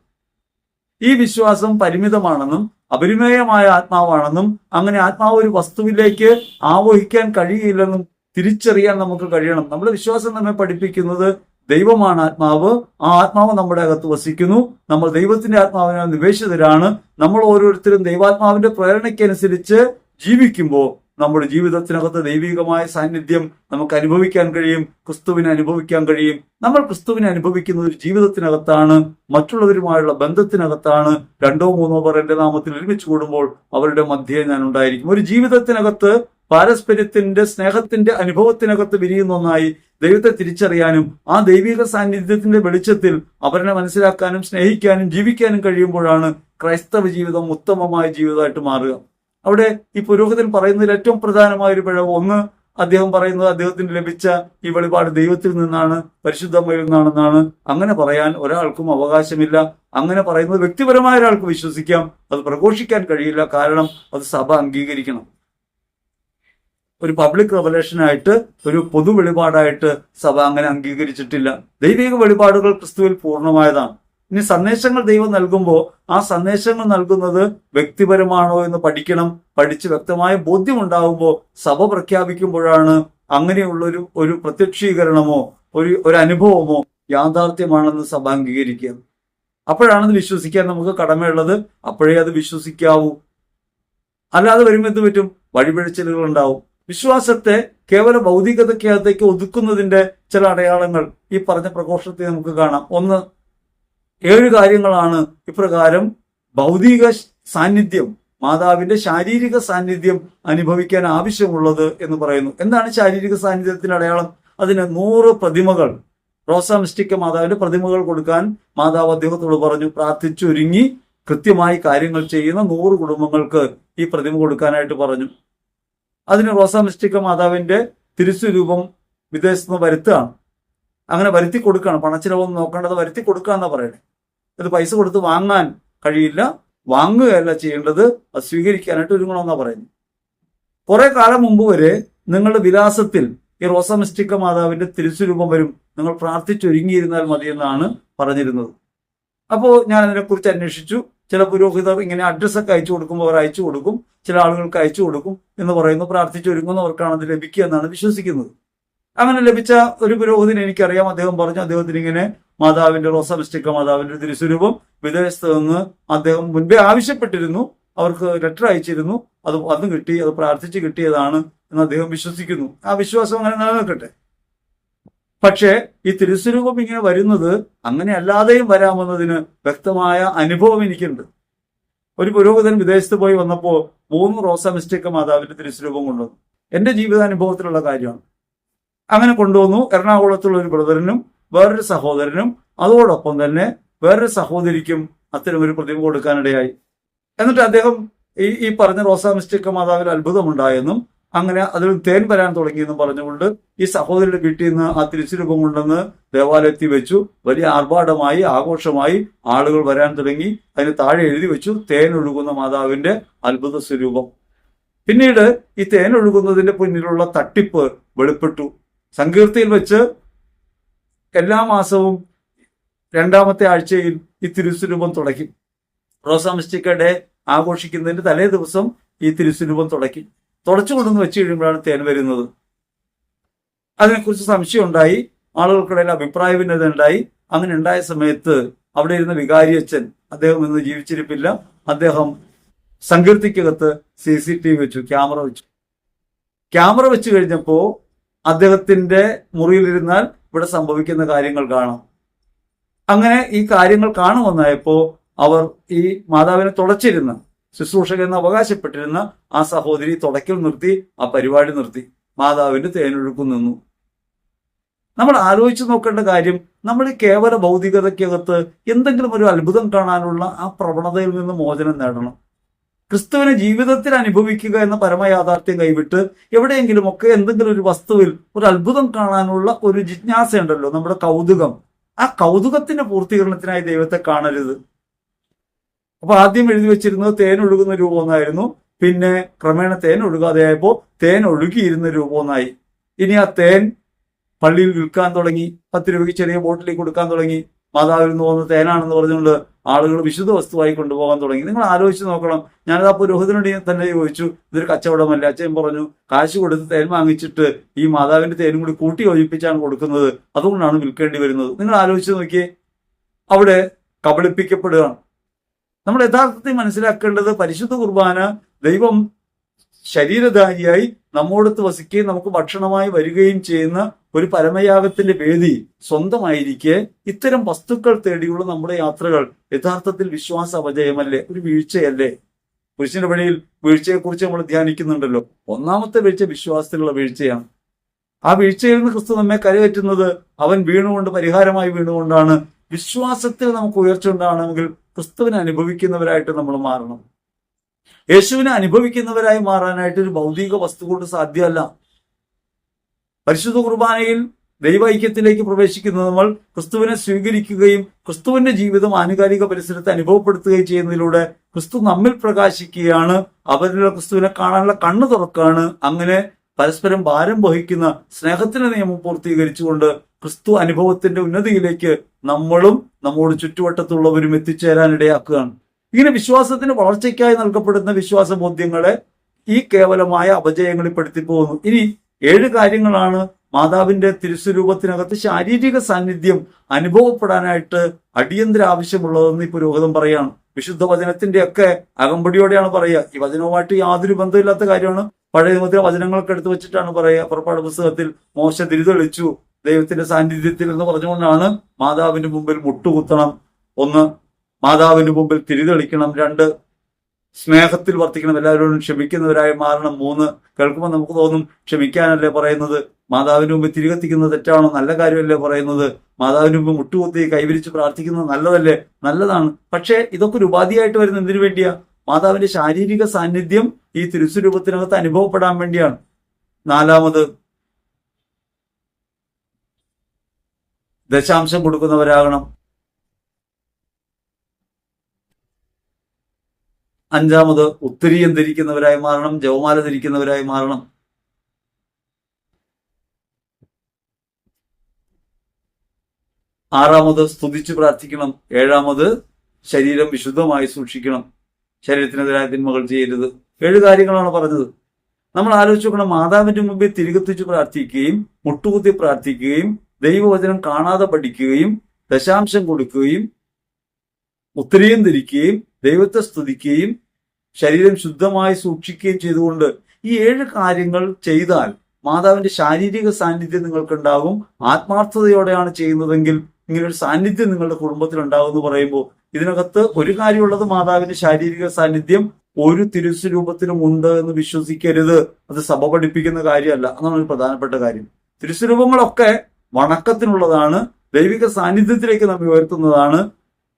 ഈ വിശ്വാസം പരിമിതമാണെന്നും അപരിമേയമായ ആത്മാവാണെന്നും അങ്ങനെ ആത്മാവ് ഒരു വസ്തുവിലേക്ക് ആവഹിക്കാൻ കഴിയില്ലെന്നും തിരിച്ചറിയാൻ നമുക്ക് കഴിയണം. നമ്മുടെ വിശ്വാസം നമ്മെ പഠിപ്പിക്കുന്നത് ദൈവമാണ് ആത്മാവ്. ആ ആത്മാവ് നമ്മുടെ അകത്ത് വസിക്കുന്നു. നമ്മൾ ദൈവത്തിന്റെ ആത്മാവിനാൽ നിവേശിതരാണ്. നമ്മൾ ഓരോരുത്തരും ദൈവാത്മാവിന്റെ പ്രേരണയ്ക്കനുസരിച്ച് ജീവിക്കുമ്പോൾ നമ്മുടെ ജീവിതത്തിനകത്ത് ദൈവികമായ സാന്നിധ്യം നമുക്ക് അനുഭവിക്കാൻ കഴിയും, ക്രിസ്തുവിനെ അനുഭവിക്കാൻ കഴിയും. നമ്മൾ ക്രിസ്തുവിനെ അനുഭവിക്കുന്ന ഒരു ജീവിതത്തിനകത്താണ്, മറ്റുള്ളവരുമായുള്ള ബന്ധത്തിനകത്താണ്. 2 or 3 പേർ എന്റെ നാമത്തിൽ ഒരുമിച്ച് കൂടുമ്പോൾ അവരുടെ മധ്യേ ഞാൻ ഉണ്ടായിരിക്കും. ഒരു ജീവിതത്തിനകത്ത് പാരസ്പര്യത്തിന്റെ സ്നേഹത്തിന്റെ അനുഭവത്തിനകത്ത് വിരിയുന്ന ഒന്നായി ദൈവത്തെ തിരിച്ചറിയാനും ആ ദൈവിക സാന്നിധ്യത്തിന്റെ വെളിച്ചത്തിൽ അവരെ മനസ്സിലാക്കാനും സ്നേഹിക്കാനും ജീവിക്കാനും കഴിയുമ്പോഴാണ് ക്രൈസ്തവ ജീവിതം ഉത്തമമായ ജീവിതമായിട്ട് മാറുക. അവിടെ ഈ പുരോഹിതൻ പറയുന്നതിൽ ഏറ്റവും പ്രധാനമായ ഒരു പിഴവ്, ഒന്ന്, അദ്ദേഹം പറയുന്നത് അദ്ദേഹത്തിന് ലഭിച്ച ഈ വെളിപാട് ദൈവത്തിൽ നിന്നാണ്, പരിശുദ്ധമ്മയിൽ നിന്നാണെന്നാണ്. അങ്ങനെ പറയാൻ ഒരാൾക്കും അവകാശമില്ല. അങ്ങനെ പറയുന്നത് വ്യക്തിപരമായ ഒരാൾക്ക് വിശ്വസിക്കാം, അത് പ്രഘോഷിക്കാൻ കഴിയില്ല. കാരണം അത് സഭ അംഗീകരിക്കണം. ഒരു പബ്ലിക് റെവലേഷനായിട്ട്, ഒരു പൊതു വെളിപാടായിട്ട് സഭ അങ്ങനെ അംഗീകരിച്ചിട്ടില്ല. ദൈവിക വെളിപാടുകൾ ക്രിസ്തുവിൽ പൂർണ്ണമായതാണ്. ഇനി സന്ദേശങ്ങൾ ദൈവം നൽകുമ്പോൾ ആ സന്ദേശങ്ങൾ നൽകുന്നത് വ്യക്തിപരമാണോ എന്ന് പഠിക്കണം. പഠിച്ച് വ്യക്തമായ ബോധ്യം ഉണ്ടാകുമ്പോൾ സഭ പ്രഖ്യാപിക്കുമ്പോഴാണ് അങ്ങനെയുള്ളൊരു ഒരു പ്രത്യക്ഷീകരണമോ ഒരു അനുഭവമോ യാഥാർത്ഥ്യമാണെന്ന് സഭ അംഗീകരിക്കുക. അപ്പോഴാണത് വിശ്വസിക്കാൻ നമുക്ക് കടമയുള്ളത്. അപ്പോഴേ അത് വിശ്വസിക്കാവൂ. അല്ലാതെ വരുമ്പോൾ എന്ത് പറ്റും? വഴിപിഴച്ചിലുകൾ ഉണ്ടാവും. വിശ്വാസത്തെ കേവല ഭൗതികതയ്ക്കകത്തേക്ക് ഒതുക്കുന്നതിന്റെ ചില അടയാളങ്ങൾ ഈ പറഞ്ഞ പ്രഘോഷത്തിൽ നമുക്ക് കാണാം. ഒന്ന്, 7 കാര്യങ്ങളാണ് ഇപ്രകാരം ഭൗതിക സാന്നിധ്യം, മാതാവിന്റെ ശാരീരിക സാന്നിധ്യം അനുഭവിക്കാൻ ആവശ്യമുള്ളത് എന്ന് പറയുന്നു. എന്താണ് ശാരീരിക സാന്നിധ്യത്തിന്റെ അടയാളം? അതിന് 100 പ്രതിമകൾ, റോസാ മിസ്റ്റിക്ക മാതാവിന്റെ പ്രതിമകൾ കൊടുക്കാൻ മാതാവ് അദ്ദേഹത്തോട് പറഞ്ഞു. പ്രാർത്ഥിച്ചൊരുങ്ങി കൃത്യമായി കാര്യങ്ങൾ ചെയ്യുന്ന 100 കുടുംബങ്ങൾക്ക് ഈ പ്രതിമ കൊടുക്കാനായിട്ട് പറഞ്ഞു. അതിന് റോസാ മിസ്റ്റിക്ക മാതാവിന്റെ തിരുസ്വരൂപം വിദേശത്ത് നിന്ന് വരുത്തുകയാണ്. അങ്ങനെ വരുത്തി കൊടുക്കുകയാണ്. പണച്ചിലവൊന്നും നോക്കേണ്ടത് വരുത്തി കൊടുക്കുക എന്നാ പറയണേ. അത് പൈസ കൊടുത്ത് വാങ്ങാൻ കഴിയില്ല, വാങ്ങുകയല്ല ചെയ്യേണ്ടത്, അത് സ്വീകരിക്കാനായിട്ട് ഒരുങ്ങണമെന്നാ പറയുന്നത്. കുറെ കാലം മുമ്പ് വരെ നിങ്ങളുടെ വിലാസത്തിൽ ഈ റോസാ മിസ്റ്റിക്ക മാതാവിന്റെ തിരുസ്വരൂപം വരും, നിങ്ങൾ പ്രാർത്ഥിച്ചൊരുങ്ങിയിരുന്നാൽ മതിയെന്നാണ് പറഞ്ഞിരുന്നത്. അപ്പോൾ ഞാൻ അതിനെക്കുറിച്ച് അന്വേഷിച്ചു. ചില പുരോഹിതർ ഇങ്ങനെ അഡ്രസ്സൊക്കെ അയച്ചു കൊടുക്കുമ്പോൾ അവർ അയച്ചു കൊടുക്കും, ചില ആളുകൾക്ക് അയച്ചു കൊടുക്കും എന്ന് പറയുന്നു. പ്രാർത്ഥിച്ചൊരുങ്ങുന്നവർക്കാണ് അത് ലഭിക്കുക എന്നാണ് വിശ്വസിക്കുന്നത്. അങ്ങനെ ലഭിച്ച ഒരു പുരോഹിതനെ എനിക്കറിയാം. അദ്ദേഹം പറഞ്ഞു, അദ്ദേഹത്തിന് ഇങ്ങനെ മാതാവിന്റെ റോസാ മിസ്റ്റിക്ക മാതാവിന്റെ തിരുസ്വരൂപം വിദേശത്ത് നിന്ന് അദ്ദേഹം മുൻപേ ആവശ്യപ്പെട്ടിരുന്നു, അവർക്ക് ലെറ്റർ അയച്ചിരുന്നു, അത് അന്ന് കിട്ടി, അത് പ്രാർത്ഥിച്ച് കിട്ടിയതാണ് എന്ന് അദ്ദേഹം വിശ്വസിക്കുന്നു. ആ വിശ്വാസം അങ്ങനെ നിലനിൽക്കട്ടെ. പക്ഷേ ഈ തിരുസ്വരൂപം ഇങ്ങനെ വരുന്നത് അങ്ങനെ അല്ലാതെയും വരാമെന്നതിന് വ്യക്തമായ അനുഭവം എനിക്കുണ്ട്. ഒരു പുരോഹിതൻ വിദേശത്ത് പോയി വന്നപ്പോൾ 3 റോസാ മിസ്റ്റിക്ക മാതാവിന്റെ തിരുസ്വരൂപം കൊണ്ടുവന്നു. എന്റെ ജീവിതാനുഭവത്തിലുള്ള കാര്യമാണ്. അങ്ങനെ കൊണ്ടുവന്നു. എറണാകുളത്തുള്ള ഒരു ബ്രദറിനും വേറൊരു സഹോദരനും അതോടൊപ്പം തന്നെ വേറൊരു സഹോദരിക്കും അത്തരമൊരു പ്രതിമ കൊടുക്കാനിടയായി. എന്നിട്ട് അദ്ദേഹം ഈ പറഞ്ഞ റോസാ മിസ്റ്റിക്ക മാതാവിൽ അത്ഭുതമുണ്ടായെന്നും അങ്ങനെ അതിൽ തേൻ വരാൻ തുടങ്ങിയെന്നും പറഞ്ഞുകൊണ്ട് ഈ സഹോദരിയുടെ വീട്ടിൽ നിന്ന് ആ തിരുസ്വരൂപം കൊണ്ടുവന്ന് ദേവാലയത്തിൽ വെച്ചു. വലിയ ആർഭാടമായി ആഘോഷമായി ആളുകൾ വരാൻ തുടങ്ങി. അതിന് താഴെ എഴുതി വെച്ചു, തേൻ ഒഴുകുന്ന മാതാവിന്റെ അത്ഭുത സ്വരൂപം. പിന്നീട് ഈ തേൻ ഒഴുകുന്നതിന്റെ പിന്നിലുള്ള തട്ടിപ്പ് വെളിപ്പെട്ടു. സങ്കീർത്തിയിൽ വെച്ച് എല്ലാ മാസവും 2ാമത്തെ ആഴ്ചയിൽ ഈ തിരുസ്വരൂപം തുടക്കി. റോസാ മിസ്റ്റിക്ക ഡേ ആഘോഷിക്കുന്നതിന്റെ തലേ ദിവസം ഈ തിരുസ്വരൂപം തുടക്കി. തുടച്ചു കൊണ്ടുവന്ന് വെച്ച് കഴിയുമ്പോഴാണ് തേൻ വരുന്നത്. അതിനെക്കുറിച്ച് സംശയം ഉണ്ടായി, ആളുകൾക്കിടയിൽ അഭിപ്രായ ഭിന്നത ഉണ്ടായി. അങ്ങനെ ഉണ്ടായ സമയത്ത് അവിടെ ഇരുന്ന വികാരിയച്ഛൻ, അദ്ദേഹം ഇന്ന് ജീവിച്ചിരിപ്പില്ല, അദ്ദേഹം സങ്കീർത്തിക്കകത്ത് CCTV വെച്ചു, ക്യാമറ വെച്ച് കഴിഞ്ഞപ്പോ അദ്ദേഹത്തിന്റെ മുറിയിലിരുന്നാൽ ഇവിടെ സംഭവിക്കുന്ന കാര്യങ്ങൾ കാണാം. അങ്ങനെ ഈ കാര്യങ്ങൾ കാണുമെന്നായപ്പോ അവർ ഈ മാതാവിനെ തുടച്ചിരുന്ന ശുശ്രൂഷകൻ എന്ന് അവകാശപ്പെട്ടിരുന്ന ആ സഹോദരി തുടക്കൽ നിർത്തി, ആ പരിപാടി നിർത്തി, മാതാവിന്റെ തേനൊഴുക്കും നിന്നു. നമ്മൾ ആലോചിച്ച് നോക്കേണ്ട കാര്യം, നമ്മൾ ഈ കേവല ഭൗതികതയ്ക്കകത്ത് എന്തെങ്കിലും ഒരു അത്ഭുതം കാണാനുള്ള ആ പ്രവണതയിൽ നിന്ന് മോചനം നേടണം. ക്രിസ്തുവിനെ ജീവിതത്തിൽ അനുഭവിക്കുക എന്ന പരമയാഥാർത്ഥ്യം കൈവിട്ട് എവിടെയെങ്കിലുമൊക്കെ എന്തെങ്കിലും ഒരു വസ്തുവിൽ ഒരു അത്ഭുതം കാണാനുള്ള ഒരു ജിജ്ഞാസയുണ്ടല്ലോ, നമ്മുടെ കൗതുകം. ആ കൗതുകത്തിന്റെ പൂർത്തീകരണത്തിനായി ദൈവത്തെ കാണരുത്. അപ്പൊ ആദ്യം എഴുതി വെച്ചിരുന്നത് തേൻ ഒഴുകുന്ന രൂപമെന്നായിരുന്നു. പിന്നെ ക്രമേണ തേൻ ഒഴുകാതെയായപ്പോ തേൻ ഒഴുകിയിരുന്ന രൂപമെന്നായി. ഇനി ആ തേൻ പള്ളിയിൽ വിൽക്കാൻ തുടങ്ങി, 10 രൂപയ്ക്ക് ചെറിയ ബോട്ടിലേക്ക് കൊടുക്കാൻ തുടങ്ങി. മാതാവിൽ നിന്ന് പോകുന്ന തേനാണെന്ന് പറഞ്ഞുകൊണ്ട് ആളുകൾ വിശുദ്ധ വസ്തുവായി കൊണ്ടുപോകാൻ തുടങ്ങി. നിങ്ങൾ ആലോചിച്ച് നോക്കണം. ഞാനത് ആ പുരോഹിതനോട് തന്നെ ചോദിച്ചു, ഇതൊരു കച്ചവടമല്ല. അച്ഛൻ പറഞ്ഞു, കാശ് കൊടുത്ത് തേൻ വാങ്ങിച്ചിട്ട് ഈ മാതാവിന്റെ തേനും കൂടി കൂട്ടി യോജിപ്പിച്ചാണ് കൊടുക്കുന്നത്, അതുകൊണ്ടാണ് വിൽക്കേണ്ടി വരുന്നത്. നിങ്ങൾ ആലോചിച്ച് നോക്കിയേ, അവിടെ കബളിപ്പിക്കപ്പെടുകയാണ്. നമ്മൾ യഥാർത്ഥത്തിൽ മനസ്സിലാക്കേണ്ടത്, പരിശുദ്ധ കുർബാന ദൈവം ശരീരധാരിയായി നമ്മോടത്ത് വസിക്കുകയും നമുക്ക് ഭക്ഷണമായി വരികയും ചെയ്യുന്ന ഒരു പരമയാഗത്തിന്റെ വേദി സ്വന്തമായിരിക്കെ ഇത്തരം വസ്തുക്കൾ തേടിയുള്ള നമ്മുടെ യാത്രകൾ യഥാർത്ഥത്തിൽ വിശ്വാസ അപജയമല്ലേ, ഒരു വീഴ്ചയല്ലേ? പുരുഷന്റെ വഴിയിൽ വീഴ്ചയെക്കുറിച്ച് നമ്മൾ ധ്യാനിക്കുന്നുണ്ടല്ലോ. ഒന്നാമത്തെ വീഴ്ച വിശ്വാസത്തിലുള്ള വീഴ്ചയാണ്. ആ വീഴ്ചയിൽ നിന്ന് ക്രിസ്തു നമ്മെ കരകയറ്റുന്നത് അവൻ വീണുകൊണ്ട്, പരിഹാരമായി വീണുകൊണ്ടാണ്. വിശ്വാസത്തിൽ നമുക്ക് ഉയർച്ച ഉണ്ടാകണമെങ്കിൽ ക്രിസ്തുവിനെ അനുഭവിക്കുന്നവരായിട്ട് നമ്മൾ മാറണം. യേശുവിനെ അനുഭവിക്കുന്നവരായി മാറാനായിട്ട് ഒരു ഭൗതിക വസ്തു കൊണ്ട് സാധ്യമല്ല. പരിശുദ്ധ കുർബാനയിൽ ദൈവൈക്യത്തിലേക്ക് പ്രവേശിക്കുന്ന നമ്മൾ ക്രിസ്തുവിനെ സ്വീകരിക്കുകയും ക്രിസ്തുവിന്റെ ജീവിതം ആനുകാലിക പരിസരത്ത് അനുഭവപ്പെടുത്തുകയും ചെയ്യുന്നതിലൂടെ ക്രിസ്തു നമ്മിൽ പ്രകാശിക്കുകയാണ്. അവരിലുള്ള ക്രിസ്തുവിനെ കാണാനുള്ള കണ്ണ് തുറക്കാണ്. അങ്ങനെ പരസ്പരം ഭാരം വഹിക്കുന്ന സ്നേഹത്തിന്റെ നിയമം പൂർത്തീകരിച്ചുകൊണ്ട് ക്രിസ്തു അനുഭവത്തിന്റെ ഉന്നതിയിലേക്ക് നമ്മളും നമ്മോട് ചുറ്റുവട്ടത്തുള്ളവരും എത്തിച്ചേരാനിടയാക്കുകയാണ്. ഇങ്ങനെ വിശ്വാസത്തിന് വളർച്ചയ്ക്കായി നൽകപ്പെടുന്ന വിശ്വാസ ബോധ്യങ്ങളെ ഈ കേവലമായ അപജയങ്ങളിൽ പെടുത്തി പോകുന്നു. ഇനി 7 കാര്യങ്ങളാണ് മാതാവിന്റെ തിരുസ്വരൂപത്തിനകത്ത് ശാരീരിക സാന്നിധ്യം അനുഭവപ്പെടാനായിട്ട് അടിയന്തര ആവശ്യമുള്ളതെന്ന് ഈ പുരോഹിതം പറയാണ്. വിശുദ്ധ വചനത്തിന്റെ ഒക്കെ അകമ്പടിയോടെയാണ് പറയുക. ഈ വചനവുമായിട്ട് യാതൊരു ബന്ധമില്ലാത്ത കാര്യമാണ്. പഴയ നിയമത്തിലെ വചനങ്ങളൊക്കെ എടുത്തു വെച്ചിട്ടാണ് പറയുക. പുറപ്പാട് പുസ്തകത്തിൽ മോശ തിരിതെളിച്ചു ദൈവത്തിന്റെ സാന്നിധ്യത്തിൽ എന്ന് പറഞ്ഞുകൊണ്ടാണ് മാതാവിന്റെ മുമ്പിൽ മുട്ടുകുത്തണം. 1, മാതാവിന്റെ മുമ്പിൽ തിരിതെളിക്കണം. 2, സ്നേഹത്തിൽ വർത്തിക്കണം, എല്ലാവരോടും ക്ഷമിക്കുന്നവരായി മാറണം. 3, കേൾക്കുമ്പോൾ നമുക്ക് തോന്നും ക്ഷമിക്കാനല്ലേ പറയുന്നത്, മാതാവിന്റെ മുമ്പിൽ തിരികെത്തിക്കുന്നത് തെറ്റാണോ? നല്ല കാര്യമല്ലേ പറയുന്നത്. മാതാവിന്റെ മുമ്പ് മുട്ടുകുത്തി കൈവിരിച്ച് പ്രാർത്ഥിക്കുന്നത് നല്ലതല്ലേ? നല്ലതാണ്. പക്ഷേ ഇതൊക്കെ ഒരു ഉപാധിയായിട്ട് വരുന്ന എന്തിനു വേണ്ടിയാ? മാതാവിന്റെ ശാരീരിക സാന്നിധ്യം ഈ തിരുസ്വരൂപത്തിനകത്ത് അനുഭവപ്പെടാൻ വേണ്ടിയാണ്. 4, ദശാംശം കൊടുക്കുന്നവരാകണം. 5, ഉത്തരീയം ധരിക്കുന്നവരായി മാറണം, ജവമാല ധരിക്കുന്നവരായി മാറണം. 6, സ്തുതിച്ച് പ്രാർത്ഥിക്കണം. 7, ശരീരം വിശുദ്ധമായി സൂക്ഷിക്കണം, ശരീരത്തിനെതിരായ തിന്മകൾ ചെയ്യരുത്. 7 കാര്യങ്ങളാണ് പറഞ്ഞത്. നമ്മൾ ആലോചിച്ച് നോക്കണം. മാതാവിന്റെ മുമ്പിൽ തിരികെത്തിച്ച് പ്രാർത്ഥിക്കുകയും മുട്ടുകുത്തി പ്രാർത്ഥിക്കുകയും ദൈവവചനം കാണാതെ പഠിക്കുകയും ദശാംശം കൊടുക്കുകയും ഉത്തരീയം ധരിക്കുകയും ദൈവത്തെ സ്തുതിക്കുകയും ശരീരം ശുദ്ധമായി സൂക്ഷിക്കുകയും ചെയ്തുകൊണ്ട് ഈ 7 കാര്യങ്ങൾ ചെയ്താൽ മാതാവിന്റെ ശാരീരിക സാന്നിധ്യം നിങ്ങൾക്കുണ്ടാകും. ആത്മാർത്ഥതയോടെയാണ് ചെയ്യുന്നതെങ്കിൽ ഇങ്ങനൊരു സാന്നിധ്യം നിങ്ങളുടെ കുടുംബത്തിൽ ഉണ്ടാകും എന്ന് പറയുമ്പോൾ ഇതിനകത്ത് ഒരു കാര്യമുള്ളത്, മാതാവിന്റെ ശാരീരിക സാന്നിധ്യം ഒരു തിരുസ്വരൂപത്തിലും ഉണ്ട് എന്ന് വിശ്വസിക്കരുത്. അത് സഭ പഠിപ്പിക്കുന്ന കാര്യമല്ല. അതാണ് ഒരു പ്രധാനപ്പെട്ട കാര്യം. തിരുസ്വരൂപങ്ങളൊക്കെ വണക്കത്തിനുള്ളതാണ്, ദൈവിക സാന്നിധ്യത്തിലേക്ക് നമ്മെ ഉയർത്തുന്നതാണ്.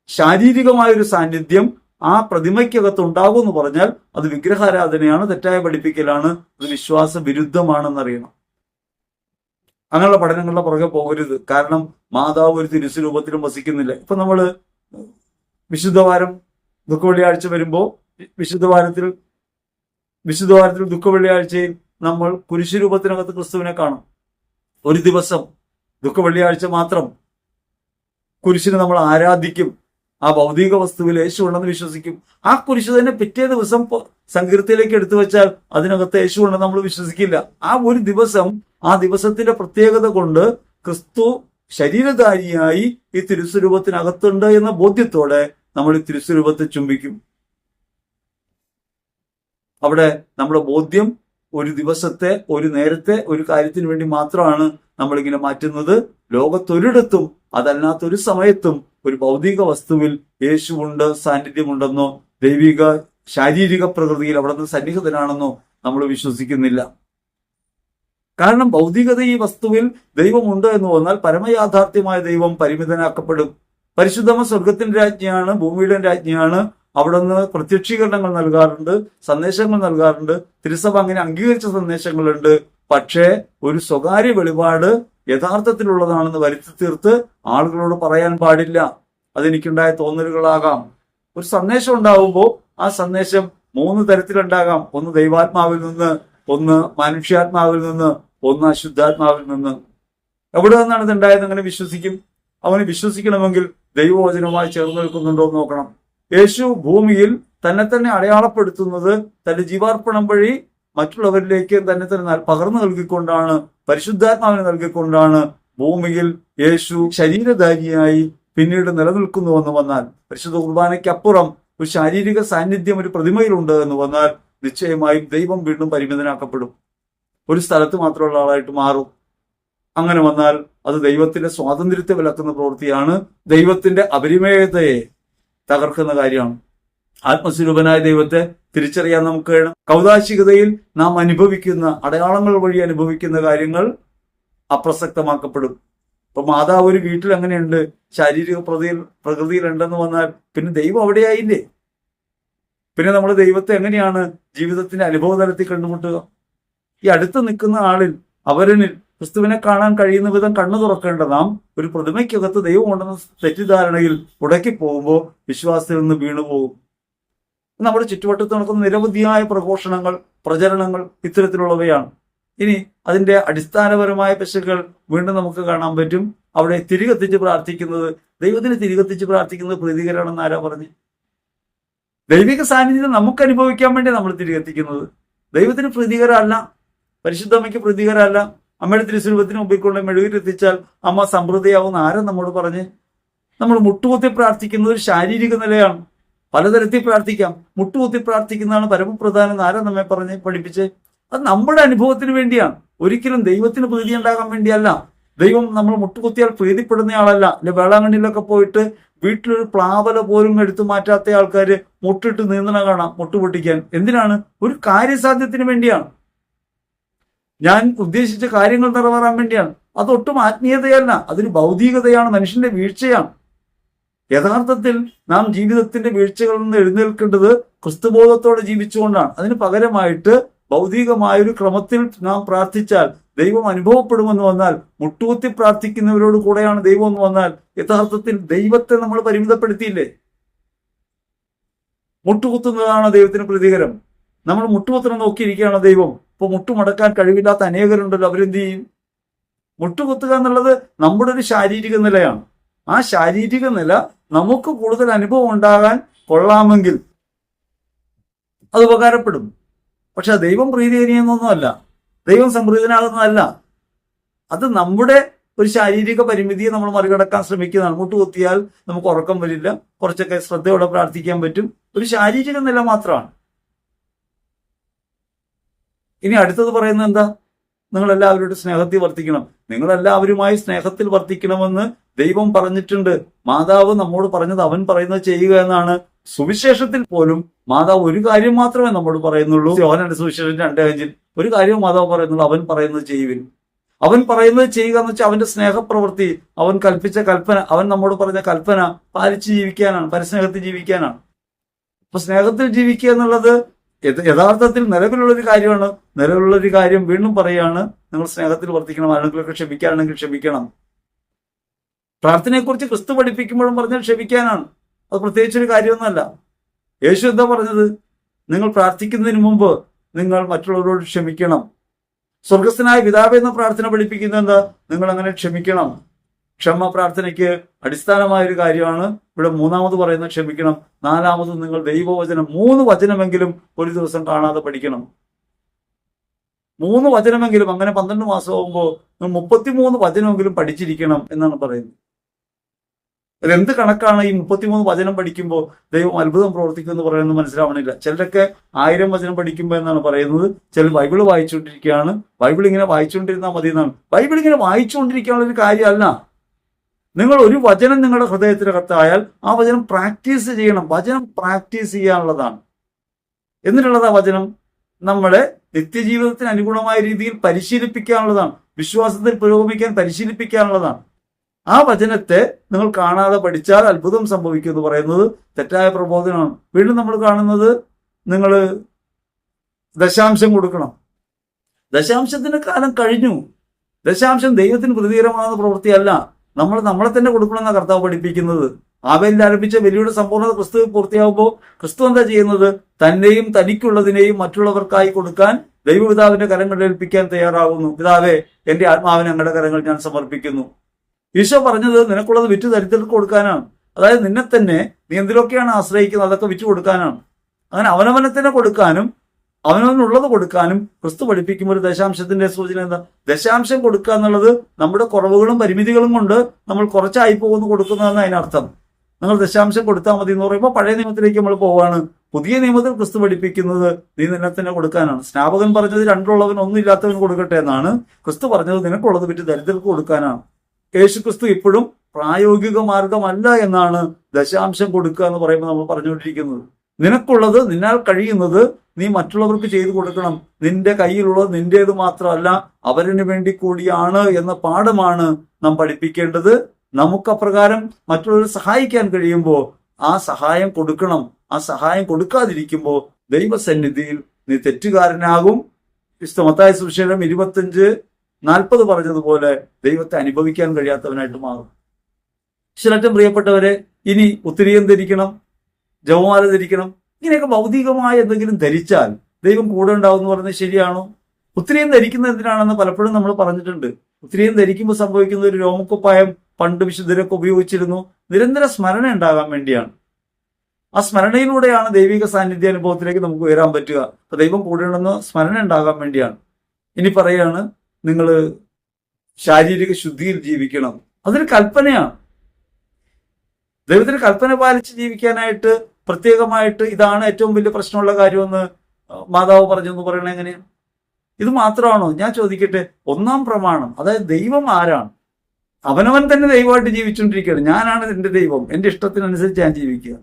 ശാരീരികമായൊരു സാന്നിധ്യം ആ പ്രതിമയ്ക്കകത്ത് ഉണ്ടാകും എന്ന് പറഞ്ഞാൽ അത് വിഗ്രഹാരാധനയാണ്, തെറ്റായ പഠിപ്പിക്കലാണ്, അത് വിശ്വാസ വിരുദ്ധമാണെന്നറിയണം. അങ്ങനെയുള്ള പഠനങ്ങളുടെ പുറകെ പോകരുത്. കാരണം മാതാവ് ഒരു തിരുസ്വരൂപത്തിലും വസിക്കുന്നില്ല. ഇപ്പൊ നമ്മള് വിശുദ്ധവാരം ദുഃഖവെള്ളിയാഴ്ച വരുമ്പോ വിശുദ്ധവാരത്തിൽ ദുഃഖവെള്ളിയാഴ്ചയിൽ നമ്മൾ കുരിശുരൂപത്തിനകത്ത് ക്രിസ്തുവിനെ കാണും. ഒരു ദിവസം ദുഃഖവെള്ളിയാഴ്ച മാത്രം കുരിശിനെ നമ്മൾ ആരാധിക്കും. ആ ഭൗതിക വസ്തുവിൽ യേശു ഉണ്ടെന്ന് വിശ്വസിക്കും. ആ കുരിശ് തന്നെ പിറ്റേ ദിവസം സങ്കീർത്തിയിലേക്ക് എടുത്തു വെച്ചാൽ അതിനകത്ത് യേശു ഉണ്ടെന്ന് നമ്മൾ വിശ്വസിക്കില്ല. ആ ഒരു ദിവസം, ആ ദിവസത്തിന്റെ പ്രത്യേകത കൊണ്ട് ക്രിസ്തു ശരീരധാരിയായി ഈ തിരുസ്വരൂപത്തിനകത്തുണ്ട് എന്ന ബോധ്യത്തോടെ നമ്മൾ ഈ തിരുസ്വരൂപത്തെ ചുംബിക്കും. അവിടെ നമ്മുടെ ബോധ്യം ഒരു ദിവസത്തെ, ഒരു നേരത്തെ, ഒരു കാര്യത്തിന് വേണ്ടി മാത്രമാണ് നമ്മളിങ്ങനെ മാറ്റുന്നത്. ലോകത്തൊരിടത്തും അതല്ലാത്തൊരു സമയത്തും ഒരു ഭൗതിക വസ്തുവിൽ യേശുവുണ്ട്, സാന്നിധ്യമുണ്ടെന്നോ ദൈവിക ശാരീരിക പ്രകൃതിയിൽ അവിടെ നിന്ന് സന്നിഹിതനാണെന്നോ നമ്മൾ വിശ്വസിക്കുന്നില്ല. കാരണം ഭൗതികത ഈ വസ്തുവിൽ ദൈവമുണ്ട് എന്ന് പറഞ്ഞാൽ പരമയാഥാർത്ഥ്യമായ ദൈവം പരിമിതനാക്കപ്പെടും. പരിശുദ്ധമ സ്വർഗത്തിന്റെ രാജ്ഞിയാണ്, ഭൂമിയുടെ രാജ്ഞിയാണ്. അവിടെ നിന്ന് പ്രത്യക്ഷീകരണങ്ങൾ നൽകാറുണ്ട്, സന്ദേശങ്ങൾ നൽകാറുണ്ട്. തിരുസഭ അങ്ങനെ അംഗീകരിച്ച സന്ദേശങ്ങളുണ്ട്. പക്ഷേ ഒരു സ്വകാര്യ വെളിപാട് യഥാർത്ഥത്തിലുള്ളതാണെന്ന് വരുത്തി തീർത്ത് ആളുകളോട് പറയാൻ പാടില്ല. അതെനിക്കുണ്ടായ തോന്നലുകളാകാം. ഒരു സന്ദേശം ഉണ്ടാകുമ്പോൾ ആ സന്ദേശം 3 തരത്തിലുണ്ടാകാം. ഒന്ന് ദൈവാത്മാവിൽ നിന്ന്, ഒന്ന് മനുഷ്യാത്മാവിൽ നിന്ന്, ഒന്ന് അശുദ്ധാത്മാവിൽ നിന്ന്. എവിടെ നിന്നാണ് ഇതുണ്ടായത്? അങ്ങനെ വിശ്വസിക്കും. അവന് വിശ്വസിക്കണമെങ്കിൽ ദൈവവചനവുമായി ചേർന്ന് നിൽക്കുന്നുണ്ടോ എന്ന് നോക്കണം. യേശു ഭൂമിയിൽ തന്നെ തന്നെ അടയാളപ്പെടുത്തുന്നത് തന്റെ ജീവാർപ്പണം വഴി മറ്റുള്ളവരിലേക്ക് തന്നെ തന്നെ പകർന്നു നൽകിക്കൊണ്ടാണ്, പരിശുദ്ധാത്മാവിനെ നൽകിക്കൊണ്ടാണ് ഭൂമിയിൽ യേശു ശരീരധാരിയായി പിന്നീട് നിലനിൽക്കുന്നുവെന്ന് വന്നാൽ, പരിശുദ്ധ കുർബാനയ്ക്കപ്പുറം ഒരു ശാരീരിക സാന്നിധ്യം ഒരു പ്രതിമയിലുണ്ട് എന്ന് വന്നാൽ നിശ്ചയമായും ദൈവം വീണ്ടും പരിമിതനാക്കപ്പെടും, ഒരു സ്ഥലത്ത് മാത്രമുള്ള ആളായിട്ട് മാറും. അങ്ങനെ വന്നാൽ അത് ദൈവത്തിന്റെ സ്വാതന്ത്ര്യത്തെ വിലക്കുന്ന പ്രവൃത്തിയാണ്, ദൈവത്തിന്റെ അപരിമേയതയെ തകർക്കുന്ന കാര്യമാണ്. ആത്മസ്വരൂപനായ ദൈവത്തെ തിരിച്ചറിയാൻ നമുക്ക് വേണം. കൗതാശികതയിൽ നാം അനുഭവിക്കുന്ന, അടയാളങ്ങൾ വഴി അനുഭവിക്കുന്ന കാര്യങ്ങൾ അപ്രസക്തമാക്കപ്പെടും. ഇപ്പൊ മാതാവ് ഒരു വീട്ടിൽ എങ്ങനെയുണ്ട്, ശാരീരിക പ്രകൃതിയിലുണ്ടെന്ന് വന്നാൽ പിന്നെ ദൈവം അവിടെയായില്ലേ? പിന്നെ നമ്മൾ ദൈവത്തെ എങ്ങനെയാണ് ജീവിതത്തിന്റെ അനുഭവതലത്തിൽ കണ്ടുമുട്ടുക? ഈ അടുത്ത് നിൽക്കുന്ന ആളിൽ, അവരനിൽ ക്രിസ്തുവിനെ കാണാൻ കഴിയുന്ന വിധം കണ്ണു തുറക്കേണ്ട നാം ഒരു പ്രതിമയ്ക്കകത്ത് ദൈവം ഉണ്ടെന്ന തെറ്റിദ്ധാരണയിൽ ഉടക്കി പോകുമ്പോൾ വിശ്വാസത്തിൽ നിന്ന് വീണുപോകും. നമ്മുടെ ചുറ്റുവട്ടത്ത് നടക്കുന്ന നിരവധിയായ പ്രഘോഷണങ്ങൾ, പ്രചരണങ്ങൾ ഇത്തരത്തിലുള്ളവയാണ്. ഇനി അതിന്റെ അടിസ്ഥാനപരമായ പെശകൾ വീണ്ടും നമുക്ക് കാണാൻ പറ്റും. അവിടെ തിരികെത്തിച്ച് പ്രാർത്ഥിക്കുന്നത്, ദൈവത്തിന് തിരികെത്തിച്ച് പ്രാർത്ഥിക്കുന്നത് പ്രീതികരമാണെന്ന് ആരാ പറഞ്ഞു? ദൈവിക സാന്നിധ്യം നമുക്ക് അനുഭവിക്കാൻ വേണ്ടി നമ്മൾ തിരികെത്തിക്കുന്നത്. ദൈവത്തിന് പ്രീതികരമല്ല, പരിശുദ്ധമ്മയ്ക്ക് പ്രീതികരമല്ല. അമ്മയുടെ തിരുസ്വരൂപത്തിന് മുമ്പിൽ കൊണ്ട് മെഴുകിലെത്തിച്ചാൽ അമ്മ സമൃദ്ധിയാവുന്ന ആരാ നമ്മോട് പറഞ്ഞ്? നമ്മൾ മുട്ടുകുത്തി പ്രാർത്ഥിക്കുന്നത് ഒരു ശാരീരിക നിലയാണ്. പലതരത്തിൽ പ്രാർത്ഥിക്കാം. മുട്ടുകുത്തി പ്രാർത്ഥിക്കുന്നതാണ് പരമപ്രധാനം ആരാ നമ്മെ പറഞ്ഞ് പഠിപ്പിച്ച്? അത് നമ്മുടെ അനുഭവത്തിന് വേണ്ടിയാണ്, ഒരിക്കലും ദൈവത്തിന് പ്രീതി ഉണ്ടാകാൻ വേണ്ടിയല്ല. ദൈവം നമ്മൾ മുട്ടുകുത്തിയാൽ പ്രീതിപ്പെടുന്നയാളല്ല. അല്ലെ, വേളാങ്കണ്ണിയിലൊക്കെ പോയിട്ട് വീട്ടിലൊരു പ്ലാവല പോലും എടുത്തു മാറ്റാത്ത ആൾക്കാര് മുട്ടിട്ട് നീന്തണ കാണാം, മുട്ടുപൊട്ടിക്കാൻ. എന്തിനാണ്? ഒരു കാര്യസാധ്യത്തിന് വേണ്ടിയാണ്, ഞാൻ ഉദ്ദേശിച്ച കാര്യങ്ങൾ നിറവേറാൻ വേണ്ടിയാണ്. അതൊട്ടും ആത്മീയതയല്ല, അതൊരു ഭൗതികതയാണ്, മനുഷ്യന്റെ വീഴ്ചയാണ്. യഥാർത്ഥത്തിൽ നാം ജീവിതത്തിന്റെ വീഴ്ചകളിൽ നിന്ന് എഴുന്നേൽക്കേണ്ടത് ക്രിസ്തുബോധത്തോടെ ജീവിച്ചുകൊണ്ടാണ്. അതിന് പകരമായിട്ട് ഭൗതികമായൊരു ക്രമത്തിൽ നാം പ്രാർത്ഥിച്ചാൽ ദൈവം അനുഭവപ്പെടുമെന്ന് വന്നാൽ, മുട്ടുകുത്തി പ്രാർത്ഥിക്കുന്നവരോട് കൂടെയാണ് ദൈവം എന്ന് വന്നാൽ, യഥാർത്ഥത്തിൽ ദൈവത്തെ നമ്മൾ പരിമിതപ്പെടുത്തിയില്ലേ? മുട്ടുകുത്തുന്നതാണ് ദൈവത്തിന് പ്രതികരം. നമ്മൾ മുട്ടുകുത്തണം നോക്കിയിരിക്കുകയാണ് ദൈവം. ഇപ്പൊ മുട്ടുമടക്കാൻ കഴിവില്ലാത്ത അനേകരുണ്ടല്ലോ, അവരെന്ത് ചെയ്യും? മുട്ടുകുത്തുക എന്നുള്ളത് നമ്മുടെ ഒരു ശാരീരിക നിലയാണ്. ആ ശാരീരിക നില നമുക്ക് കൂടുതൽ അനുഭവം ഉണ്ടാകാൻ കൊള്ളാമെങ്കിൽ അത് ഉപകാരപ്പെടും. പക്ഷെ ദൈവം പ്രീതികരിക്കുന്നൊന്നുമല്ല, ദൈവം സംപ്രീതനാകുന്നതല്ല. അത് നമ്മുടെ ഒരു ശാരീരിക പരിമിതിയെ നമ്മൾ മറികടക്കാൻ ശ്രമിക്കുന്നതാണ്. മുട്ടുകുത്തിയാൽ നമുക്ക് ഉറക്കം വരില്ല, കുറച്ചൊക്കെ ശ്രദ്ധയോടെ പ്രാർത്ഥിക്കാൻ പറ്റും, ഒരു ശാരീരിക നില മാത്രമാണ്. ഇനി അടുത്തത് പറയുന്നത് എന്താ? നിങ്ങളെല്ലാവരോടും സ്നേഹത്തിൽ വർത്തിക്കണം. നിങ്ങളെല്ലാവരുമായി സ്നേഹത്തിൽ വർത്തിക്കണമെന്ന് ദൈവം പറഞ്ഞിട്ടുണ്ട്. മാതാവ് നമ്മോട് പറഞ്ഞത് അവൻ പറയുന്നത് ചെയ്യുക എന്നാണ്. സുവിശേഷത്തിൽ പോലും മാതാവ് ഒരു കാര്യം മാത്രമേ നമ്മോട് പറയുന്നുള്ളൂ. യോഹന്നാന്റെ സുവിശേഷം 2:5 ഒരു കാര്യം മാതാവ് പറയുന്നുള്ളൂ, അവൻ പറയുന്നത് ചെയ്യുവിൻ. അവൻ പറയുന്നത് ചെയ്യുക എന്ന് വെച്ചാൽ അവന്റെ സ്നേഹപ്രവൃത്തി, അവൻ കൽപ്പിച്ച കൽപ്പന, അവൻ നമ്മോട് പറഞ്ഞ കൽപ്പന പാലിച്ച് ജീവിക്കാനാണ്, പരസ്നേഹത്തിൽ ജീവിക്കാനാണ്. അപ്പൊ സ്നേഹത്തിൽ ജീവിക്കുക എന്നുള്ളത് യഥാർത്ഥത്തിൽ നിലവിലുള്ളൊരു കാര്യമാണ്. നിലവിലുള്ളൊരു കാര്യം വീണ്ടും പറയുകയാണ്, നിങ്ങൾ സ്നേഹത്തിൽ വർത്തിക്കണം, ആരെങ്കിലൊക്കെ ക്ഷമിക്കാനാണെങ്കിൽ ക്ഷമിക്കണം. പ്രാർത്ഥനയെക്കുറിച്ച് ക്രിസ്തു പഠിപ്പിക്കുമ്പോഴും പറഞ്ഞാൽ ക്ഷമിക്കാനാണ്. അത് പ്രത്യേകിച്ചൊരു കാര്യമൊന്നുമല്ല. യേശു എന്താ പറഞ്ഞത്? നിങ്ങൾ പ്രാർത്ഥിക്കുന്നതിന് മുമ്പ് നിങ്ങൾ മറ്റുള്ളവരോട് ക്ഷമിക്കണം. സ്വർഗസ്ഥനായ പിതാവേ എന്ന പ്രാർത്ഥന പഠിപ്പിക്കുന്നത് എന്താ? നിങ്ങൾ അങ്ങനെ ക്ഷമിക്കണം. ക്ഷമ പ്രാർത്ഥനയ്ക്ക് അടിസ്ഥാനമായൊരു കാര്യമാണ്. ഇവിടെ മൂന്നാമത് പറയുന്നത് ക്ഷമിക്കണം. നാലാമത് നിങ്ങൾ ദൈവവചനം 3 വചനമെങ്കിലും ഒരു ദിവസം കാണാതെ പഠിക്കണം. 3 വചനമെങ്കിലും, അങ്ങനെ 12 മാസമാകുമ്പോൾ 33 വചനമെങ്കിലും പഠിച്ചിരിക്കണം എന്നാണ് പറയുന്നത്. അതെന്ത് കണക്കാണ്? ഈ 33 വചനം പഠിക്കുമ്പോൾ ദൈവം അത്ഭുതം പ്രവർത്തിക്കുമെന്ന് പറയുന്നത് മനസ്സിലാവണില്ല. ചിലരൊക്കെ 1000 വചനം പഠിക്കുമ്പോൾ എന്നാണ് പറയുന്നത്. ചിലർ ബൈബിള് വായിച്ചുകൊണ്ടിരിക്കുകയാണ്. ബൈബിൾ ഇങ്ങനെ വായിച്ചുകൊണ്ടിരുന്നാൽ മതി എന്നാണ്. ബൈബിൾ ഇങ്ങനെ വായിച്ചുകൊണ്ടിരിക്കാനുള്ള ഒരു കാര്യമല്ല. നിങ്ങൾ ഒരു വചനം നിങ്ങളുടെ ഹൃദയത്തിനകത്തായാൽ ആ വചനം പ്രാക്ടീസ് ചെയ്യണം. വചനം പ്രാക്ടീസ് ചെയ്യാനുള്ളതാണ്. എന്നിട്ടുള്ളതാ വചനം നമ്മളെ നിത്യജീവിതത്തിന് അനുഗുണമായ രീതിയിൽ പരിശീലിപ്പിക്കാനുള്ളതാണ്. വിശ്വാസത്തിൽ പുരോഗമിക്കാൻ പരിശീലിപ്പിക്കാനുള്ളതാണ്. ആ വചനത്തെ നിങ്ങൾ കാണാതെ പഠിച്ചാൽ അത്ഭുതം സംഭവിക്കും എന്ന് പറയുന്നത് തെറ്റായ പ്രബോധനമാണ്. വീണ്ടും നമ്മൾ കാണുന്നത്, നിങ്ങൾ ദശാംശം കൊടുക്കണം. ദശാംശത്തിന്റെ കാലം കഴിഞ്ഞു. ദശാംശം ദൈവത്തിന് പ്രതികരമാകുന്ന പ്രവൃത്തിയല്ല. നമ്മൾ നമ്മളെ തന്നെ കൊടുക്കണമെന്നാണ് കർത്താവ് പഠിപ്പിക്കുന്നത്. ആബേലിൽ ആരംഭിച്ച ബലിയുടെ സമ്പൂർണ്ണത ക്രിസ്തു പൂർത്തിയാകുമ്പോൾ ക്രിസ്തു എന്താ ചെയ്യുന്നത്? തന്നെയും തനിക്കുള്ളതിനെയും മറ്റുള്ളവർക്കായി കൊടുക്കാൻ ദൈവപിതാവിന്റെ കരങ്ങളിൽ ഏൽപ്പിക്കാൻ തയ്യാറാകുന്നു. പിതാവേ, എന്റെ ആത്മാവിനെ അങ്ങയുടെ കരങ്ങൾ ഞാൻ സമർപ്പിക്കുന്നു. ഈശോ പറഞ്ഞത് നിനക്കുള്ളത് വിറ്റ് ദരിദ്രർക്ക് കൊടുക്കാനാണ്. അതായത് നിന്നെ തന്നെ നീ എന്തിലൊക്കെയാണ് ആശ്രയിക്കുന്നത് അതൊക്കെ വിറ്റു കൊടുക്കാനാണ്. അങ്ങനെ അവനവനെ തന്നെ കൊടുക്കാനും അവനവനുള്ളത് കൊടുക്കാനും ക്രിസ്തു പഠിപ്പിക്കുമ്പോൾ ഒരു ദശാംശത്തിന്റെ സൂചന എന്താ? ദശാംശം കൊടുക്കുക എന്നുള്ളത് നമ്മുടെ കുറവുകളും പരിമിതികളും കൊണ്ട് നമ്മൾ കുറച്ചായി പോകുന്നു കൊടുക്കുന്നതെന്ന് അതിനർത്ഥം. നിങ്ങൾ ദശാംശം കൊടുത്താൽ മതി എന്ന് പറയുമ്പോൾ പഴയ നിയമത്തിലേക്ക് നമ്മൾ പോവാണ്. പുതിയ നിയമത്തിൽ ക്രിസ്തു പഠിപ്പിക്കുന്നത് നീ നിന്നെ തന്നെ കൊടുക്കാനാണ്. സ്നാപകൻ പറഞ്ഞത് രണ്ടുള്ളവൻ ഒന്നുമില്ലാത്തവൻ കൊടുക്കട്ടെ എന്നാണ്. ക്രിസ്തു പറഞ്ഞത് നിനക്കുള്ളത് വിറ്റ് ദരിദ്രർക്ക് കൊടുക്കാനാണ്. യേശു ക്രിസ്തു ഇപ്പോഴും പ്രായോഗിക മാർഗമല്ല എന്നാണ് ദശാംശം കൊടുക്കുക എന്ന് പറയുമ്പോൾ നമ്മൾ പറഞ്ഞുകൊണ്ടിരിക്കുന്നത്. നിനക്കുള്ളത്, നിന്നാൽ കഴിയുന്നത് നീ മറ്റുള്ളവർക്ക് ചെയ്തു കൊടുക്കണം. നിന്റെ കയ്യിലുള്ളത് നിന്റേത് മാത്രമല്ല, അവരിന് വേണ്ടി കൂടിയാണ് എന്ന പാഠമാണ് നാം പഠിപ്പിക്കേണ്ടത്. നമുക്ക് അപ്രകാരം മറ്റുള്ളവരെ സഹായിക്കാൻ കഴിയുമ്പോൾ ആ സഹായം കൊടുക്കണം. ആ സഹായം കൊടുക്കാതിരിക്കുമ്പോൾ ദൈവസന്നിധിയിൽ നീ തെറ്റുകാരനാകും. വിശുദ്ധ മത്തായി സുവിശേഷം 25:40 പറഞ്ഞതുപോലെ ദൈവത്തെ അനുഭവിക്കാൻ കഴിയാത്തവനായിട്ട് മാറും. ചിലറ്റം പ്രിയപ്പെട്ടവരെ, ഇനി ഉത്തിരിയം ധരിക്കണം, ജപമാല ധരിക്കണം, ഇങ്ങനെയൊക്കെ ഭൗതികമായ എന്തെങ്കിലും ധരിച്ചാൽ ദൈവം കൂടെ ഉണ്ടാവും എന്ന് പറയുന്നത് ശരിയാണോ? ഉത്തിരിയം ധരിക്കുന്നത് എന്തിനാണെന്ന് പലപ്പോഴും നമ്മൾ പറഞ്ഞിട്ടുണ്ട്. ഉത്തിരിയം ധരിക്കുമ്പോൾ സംഭവിക്കുന്ന ഒരു രോമക്കുപ്പായം പണ്ട് വിശുദ്ധരൊക്കെ ഉപയോഗിച്ചിരുന്നു. നിരന്തര സ്മരണ ഉണ്ടാകാൻ വേണ്ടിയാണ്. ആ സ്മരണയിലൂടെയാണ് ദൈവിക സാന്നിധ്യ അനുഭവത്തിലേക്ക് നമുക്ക് ഉയരാൻ പറ്റുക. അപ്പൊ ദൈവം കൂടെ ഉണ്ടെന്ന് സ്മരണ ഉണ്ടാകാൻ വേണ്ടിയാണ്. ഇനി പറയാണ് നിങ്ങൾ ശാരീരിക ശുദ്ധിയിൽ ജീവിക്കണം. അതൊരു കൽപ്പനയാണ്. ദൈവത്തിന് കൽപ്പന പാലിച്ച് ജീവിക്കാനായിട്ട് പ്രത്യേകമായിട്ട് ഇതാണ് ഏറ്റവും വലിയ പ്രശ്നമുള്ള കാര്യമെന്ന് മാതാവ് പറഞ്ഞു എന്ന് പറയണത് എങ്ങനെയാണ്? ഇത് മാത്രമാണോ? ഞാൻ ചോദിക്കട്ടെ, ഒന്നാം പ്രമാണം, അതായത് ദൈവം ആരാണ്? അവനവൻ തന്നെ ദൈവമായിട്ട് ജീവിച്ചുകൊണ്ടിരിക്കുകയാണ്. ഞാനാണ് എന്റെ ദൈവം, എന്റെ ഇഷ്ടത്തിനനുസരിച്ച് ഞാൻ ജീവിക്കുക.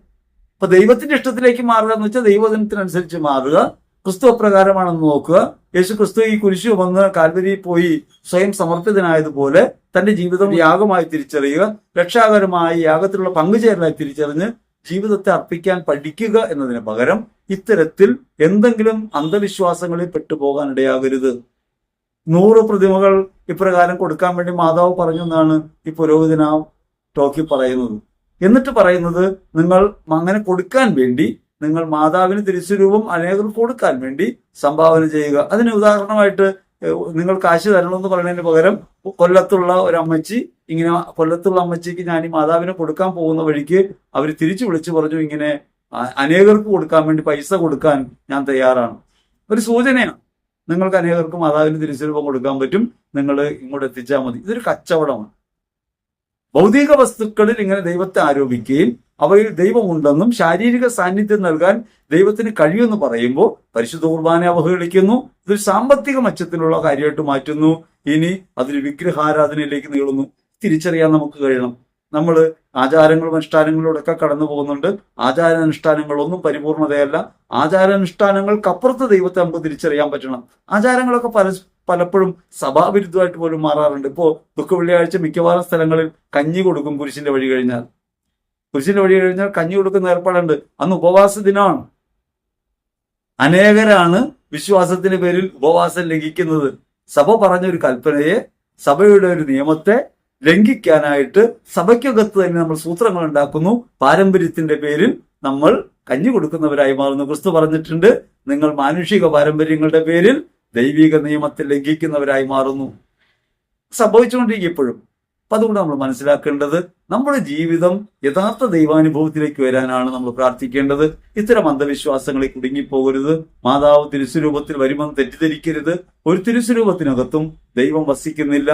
അപ്പൊ ദൈവത്തിന്റെ ഇഷ്ടത്തിലേക്ക് മാറുക എന്ന് വെച്ചാൽ ദൈവദിനത്തിനനുസരിച്ച് മാറുക, ക്രിസ്തു അപ്രകാരമാണെന്ന് നോക്കുക. യേശു ക്രിസ്തു ഈ കുരിശു വന്ന് കാൽവരിയിൽ പോയി സ്വയം സമർപ്പിതനായതുപോലെ തന്റെ ജീവിതം യാഗമായി തിരിച്ചറിയുക, രക്ഷാകരമായ യാഗത്തിലുള്ള പങ്കുചേരലായി തിരിച്ചറിഞ്ഞ് ജീവിതത്തെ അർപ്പിക്കാൻ പഠിക്കുക എന്നതിന് പകരം ഇത്തരത്തിൽ എന്തെങ്കിലും അന്ധവിശ്വാസങ്ങളിൽ പെട്ടുപോകാൻ ഇടയാകരുത്. 100 പ്രതിമകൾ ഇപ്രകാരം കൊടുക്കാൻ വേണ്ടി മാതാവ് പറഞ്ഞു എന്നാണ് ഈ പുരോഹിതന ടോക്കി പറയുന്നത്. എന്നിട്ട് പറയുന്നത്, നിങ്ങൾ അങ്ങനെ കൊടുക്കാൻ വേണ്ടി നിങ്ങൾ മാതാവിന് തിരുസ്വരൂപം അനേകർക്ക് കൊടുക്കാൻ വേണ്ടി സംഭാവന ചെയ്യുക. അതിന് ഉദാഹരണമായിട്ട് നിങ്ങൾ കാശ് തരണമെന്ന് പറയുന്നതിന് പകരം കൊല്ലത്തുള്ള ഒരു അമ്മച്ചി ഇങ്ങനെ, കൊല്ലത്തുള്ള അമ്മച്ചിക്ക് ഞാൻ ഈ മാതാവിനെ കൊടുക്കാൻ പോകുന്ന വഴിക്ക് അവർ തിരിച്ചു വിളിച്ചു പറഞ്ഞു, ഇങ്ങനെ അനേകർക്ക് കൊടുക്കാൻ വേണ്ടി പൈസ കൊടുക്കാൻ ഞാൻ തയ്യാറാണ്. ഒരു സൂചനയാണ്. നിങ്ങൾക്ക് അനേകർക്ക് മാതാവിന് തിരുസ്വരൂപം കൊടുക്കാൻ പറ്റും, നിങ്ങൾ ഇങ്ങോട്ട് എത്തിച്ചാൽ മതി. ഇതൊരു കച്ചവടമാണ്. ഭൗതിക വസ്തുക്കളിൽ ഇങ്ങനെ ദൈവത്തെ ആരോപിക്കുകയും അവയിൽ ദൈവമുണ്ടെന്നും ശാരീരിക സാന്നിധ്യം നൽകാൻ ദൈവത്തിന് കഴിയുമെന്ന് പറയുമ്പോൾ പരിശുദ്ധ കുർബാന അവഹേളിക്കുന്നു. ഇതൊരു സാമ്പത്തിക മെച്ചത്തിനുള്ള കാര്യമായിട്ട് മാറ്റുന്നു. ഇനി അതൊരു വിഗ്രഹാരാധനയിലേക്ക് നീളുന്നു. തിരിച്ചറിയാൻ നമുക്ക് കഴിയണം. നമ്മൾ ആചാരങ്ങളും അനുഷ്ഠാനങ്ങളിലൂടെയൊക്കെ കടന്നു പോകുന്നുണ്ട്. ആചാരാനുഷ്ഠാനങ്ങളൊന്നും പരിപൂർണതയല്ല. ആചാരാനുഷ്ഠാനങ്ങൾക്കപ്പുറത്ത് ദൈവത്തെ നമുക്ക് തിരിച്ചറിയാൻ പറ്റണം. ആചാരങ്ങളൊക്കെ പലപ്പോഴും സഭാവിരുദ്ധമായിട്ട് പോലും മാറാറുണ്ട്. ഇപ്പോ ദുഃഖ വെള്ളിയാഴ്ച മിക്കവാറും സ്ഥലങ്ങളിൽ കഞ്ഞി കൊടുക്കും. കുരിശിന്റെ വഴി കഴിഞ്ഞാൽ കഞ്ഞി കൊടുക്കുന്ന ഏർപ്പാടുണ്ട്. അന്ന് ഉപവാസ ദിനമാണ്. അനേകരാണ് വിശ്വാസത്തിന്റെ പേരിൽ ഉപവാസം ലംഘിക്കുന്നത്. സഭ പറഞ്ഞൊരു കൽപ്പനയെ, സഭയുടെ ഒരു നിയമത്തെ ലംഘിക്കാനായിട്ട് സഭയ്ക്കകത്ത് തന്നെ നമ്മൾ സൂത്രങ്ങൾ ഉണ്ടാക്കുന്നു. പാരമ്പര്യത്തിന്റെ പേരിൽ നമ്മൾ കഞ്ഞി കൊടുക്കുന്നവരായി മാറുന്നു. ക്രിസ്തു പറഞ്ഞിട്ടുണ്ട്, നിങ്ങൾ മാനുഷിക പാരമ്പര്യങ്ങളുടെ പേരിൽ ദൈവിക നിയമത്തെ ലംഘിക്കുന്നവരായി മാറുന്നു. സംഭവിച്ചുകൊണ്ടിരിക്കും ഇപ്പോഴും. അപ്പൊ അതുകൊണ്ട് നമ്മൾ മനസ്സിലാക്കേണ്ടത്, നമ്മുടെ ജീവിതം യഥാർത്ഥ ദൈവാനുഭവത്തിലേക്ക് വരാനാണ് നമ്മൾ പ്രാർത്ഥിക്കേണ്ടത്. ഇത്തരം അന്ധവിശ്വാസങ്ങളിൽ കുടുങ്ങിപ്പോകരുത്. മാതാവ് തിരുസ്വരൂപത്തിൽ വരുമെന്ന് തെറ്റിദ്ധരിക്കരുത്. ഒരു തിരുസ്വരൂപത്തിനകത്തും ദൈവം വസിക്കുന്നില്ല.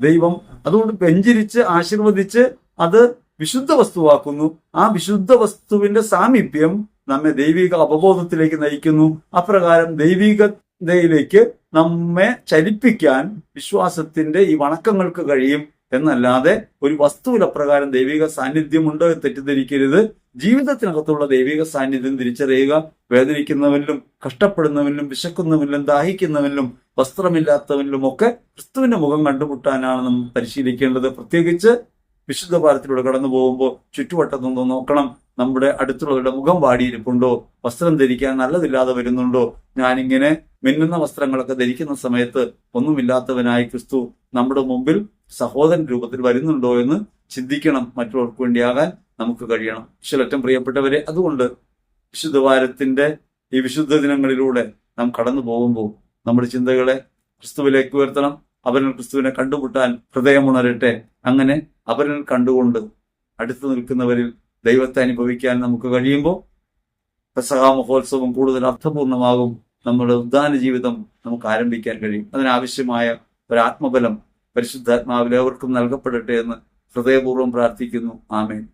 ദൈവം അതുകൊണ്ട് വെഞ്ചരിച്ച് ആശീർവദിച്ച് അത് വിശുദ്ധ വസ്തുവാക്കുന്നു. ആ വിശുദ്ധ വസ്തുവിന്റെ സാമീപ്യം നമ്മെ ദൈവിക അവബോധത്തിലേക്ക് നയിക്കുന്നു. അപ്രകാരം ദൈവികതയിലേക്ക് നമ്മെ ചലിപ്പിക്കാൻ വിശ്വാസത്തിന്റെ ഈ വണക്കങ്ങൾക്ക് കഴിയും എന്നല്ലാതെ ഒരു വസ്തുവിൽ അപ്രകാരം ദൈവിക സാന്നിധ്യമുണ്ട് തെറ്റിദ്ധരിക്കരുത്. ജീവിതത്തിനകത്തുള്ള ദൈവിക സാന്നിധ്യം തിരിച്ചറിയുക. വേദനിക്കുന്നവനിലും കഷ്ടപ്പെടുന്നവനിലും വിശക്കുന്നവനിലും ദാഹിക്കുന്നവനിലും വസ്ത്രമില്ലാത്തവനിലും ഒക്കെ ക്രിസ്തുവിന്റെ മുഖം കണ്ടുമുട്ടാനാണ് നാം പരിശീലിക്കേണ്ടത്. പ്രത്യേകിച്ച് വിശുദ്ധ ഭാരത്തിലൂടെ കടന്നു പോകുമ്പോൾ ചുറ്റുവട്ടത്തൊന്ന് നോക്കണം. നമ്മുടെ അടുത്തുള്ളവരുടെ മുഖം വാടിയിരിപ്പുണ്ടോ? വസ്ത്രം ധരിക്കാൻ നല്ലതില്ലാതെ വരുന്നുണ്ടോ? ഞാനിങ്ങനെ മിന്നുന്ന വസ്ത്രങ്ങളൊക്കെ ധരിക്കുന്ന സമയത്ത് ഒന്നുമില്ലാത്തവനായി ക്രിസ്തു നമ്മുടെ മുമ്പിൽ സഹോദരൻ രൂപത്തിൽ വരുന്നുണ്ടോ എന്ന് ചിന്തിക്കണം. മറ്റുള്ളവർക്ക് വേണ്ടിയാകാൻ നമുക്ക് കഴിയണം. ഈശ്വരറ്റം പ്രിയപ്പെട്ടവരെ, അതുകൊണ്ട് വിശുദ്ധവാരത്തിന്റെ ഈ വിശുദ്ധ ദിനങ്ങളിലൂടെ നാം കടന്നു പോകുമ്പോൾ നമ്മുടെ ചിന്തകളെ ക്രിസ്തുവിലേക്ക് ഉയർത്തണം. അവരിൽ ക്രിസ്തുവിനെ കണ്ടുമുട്ടാൻ ഹൃദയമുണരട്ടെ. അങ്ങനെ അവരിൽ കണ്ടുകൊണ്ട് അടുത്തു നിൽക്കുന്നവരിൽ ദൈവത്തെ അനുഭവിക്കാൻ നമുക്ക് കഴിയുമ്പോൾ പെസഹാ മഹോത്സവം കൂടുതൽ അർത്ഥപൂർണമാകും. നമ്മുടെ ഉദ്ധാന ജീവിതം നമുക്ക് ആരംഭിക്കാൻ കഴിയും. അതിനാവശ്യമായ ഒരു ആത്മബലം പരിശുദ്ധാത്മാവിൽ ഏവർക്കും നൽകപ്പെടട്ടെ എന്ന് ഹൃദയപൂർവ്വം പ്രാർത്ഥിക്കുന്നു. ആമേൻ.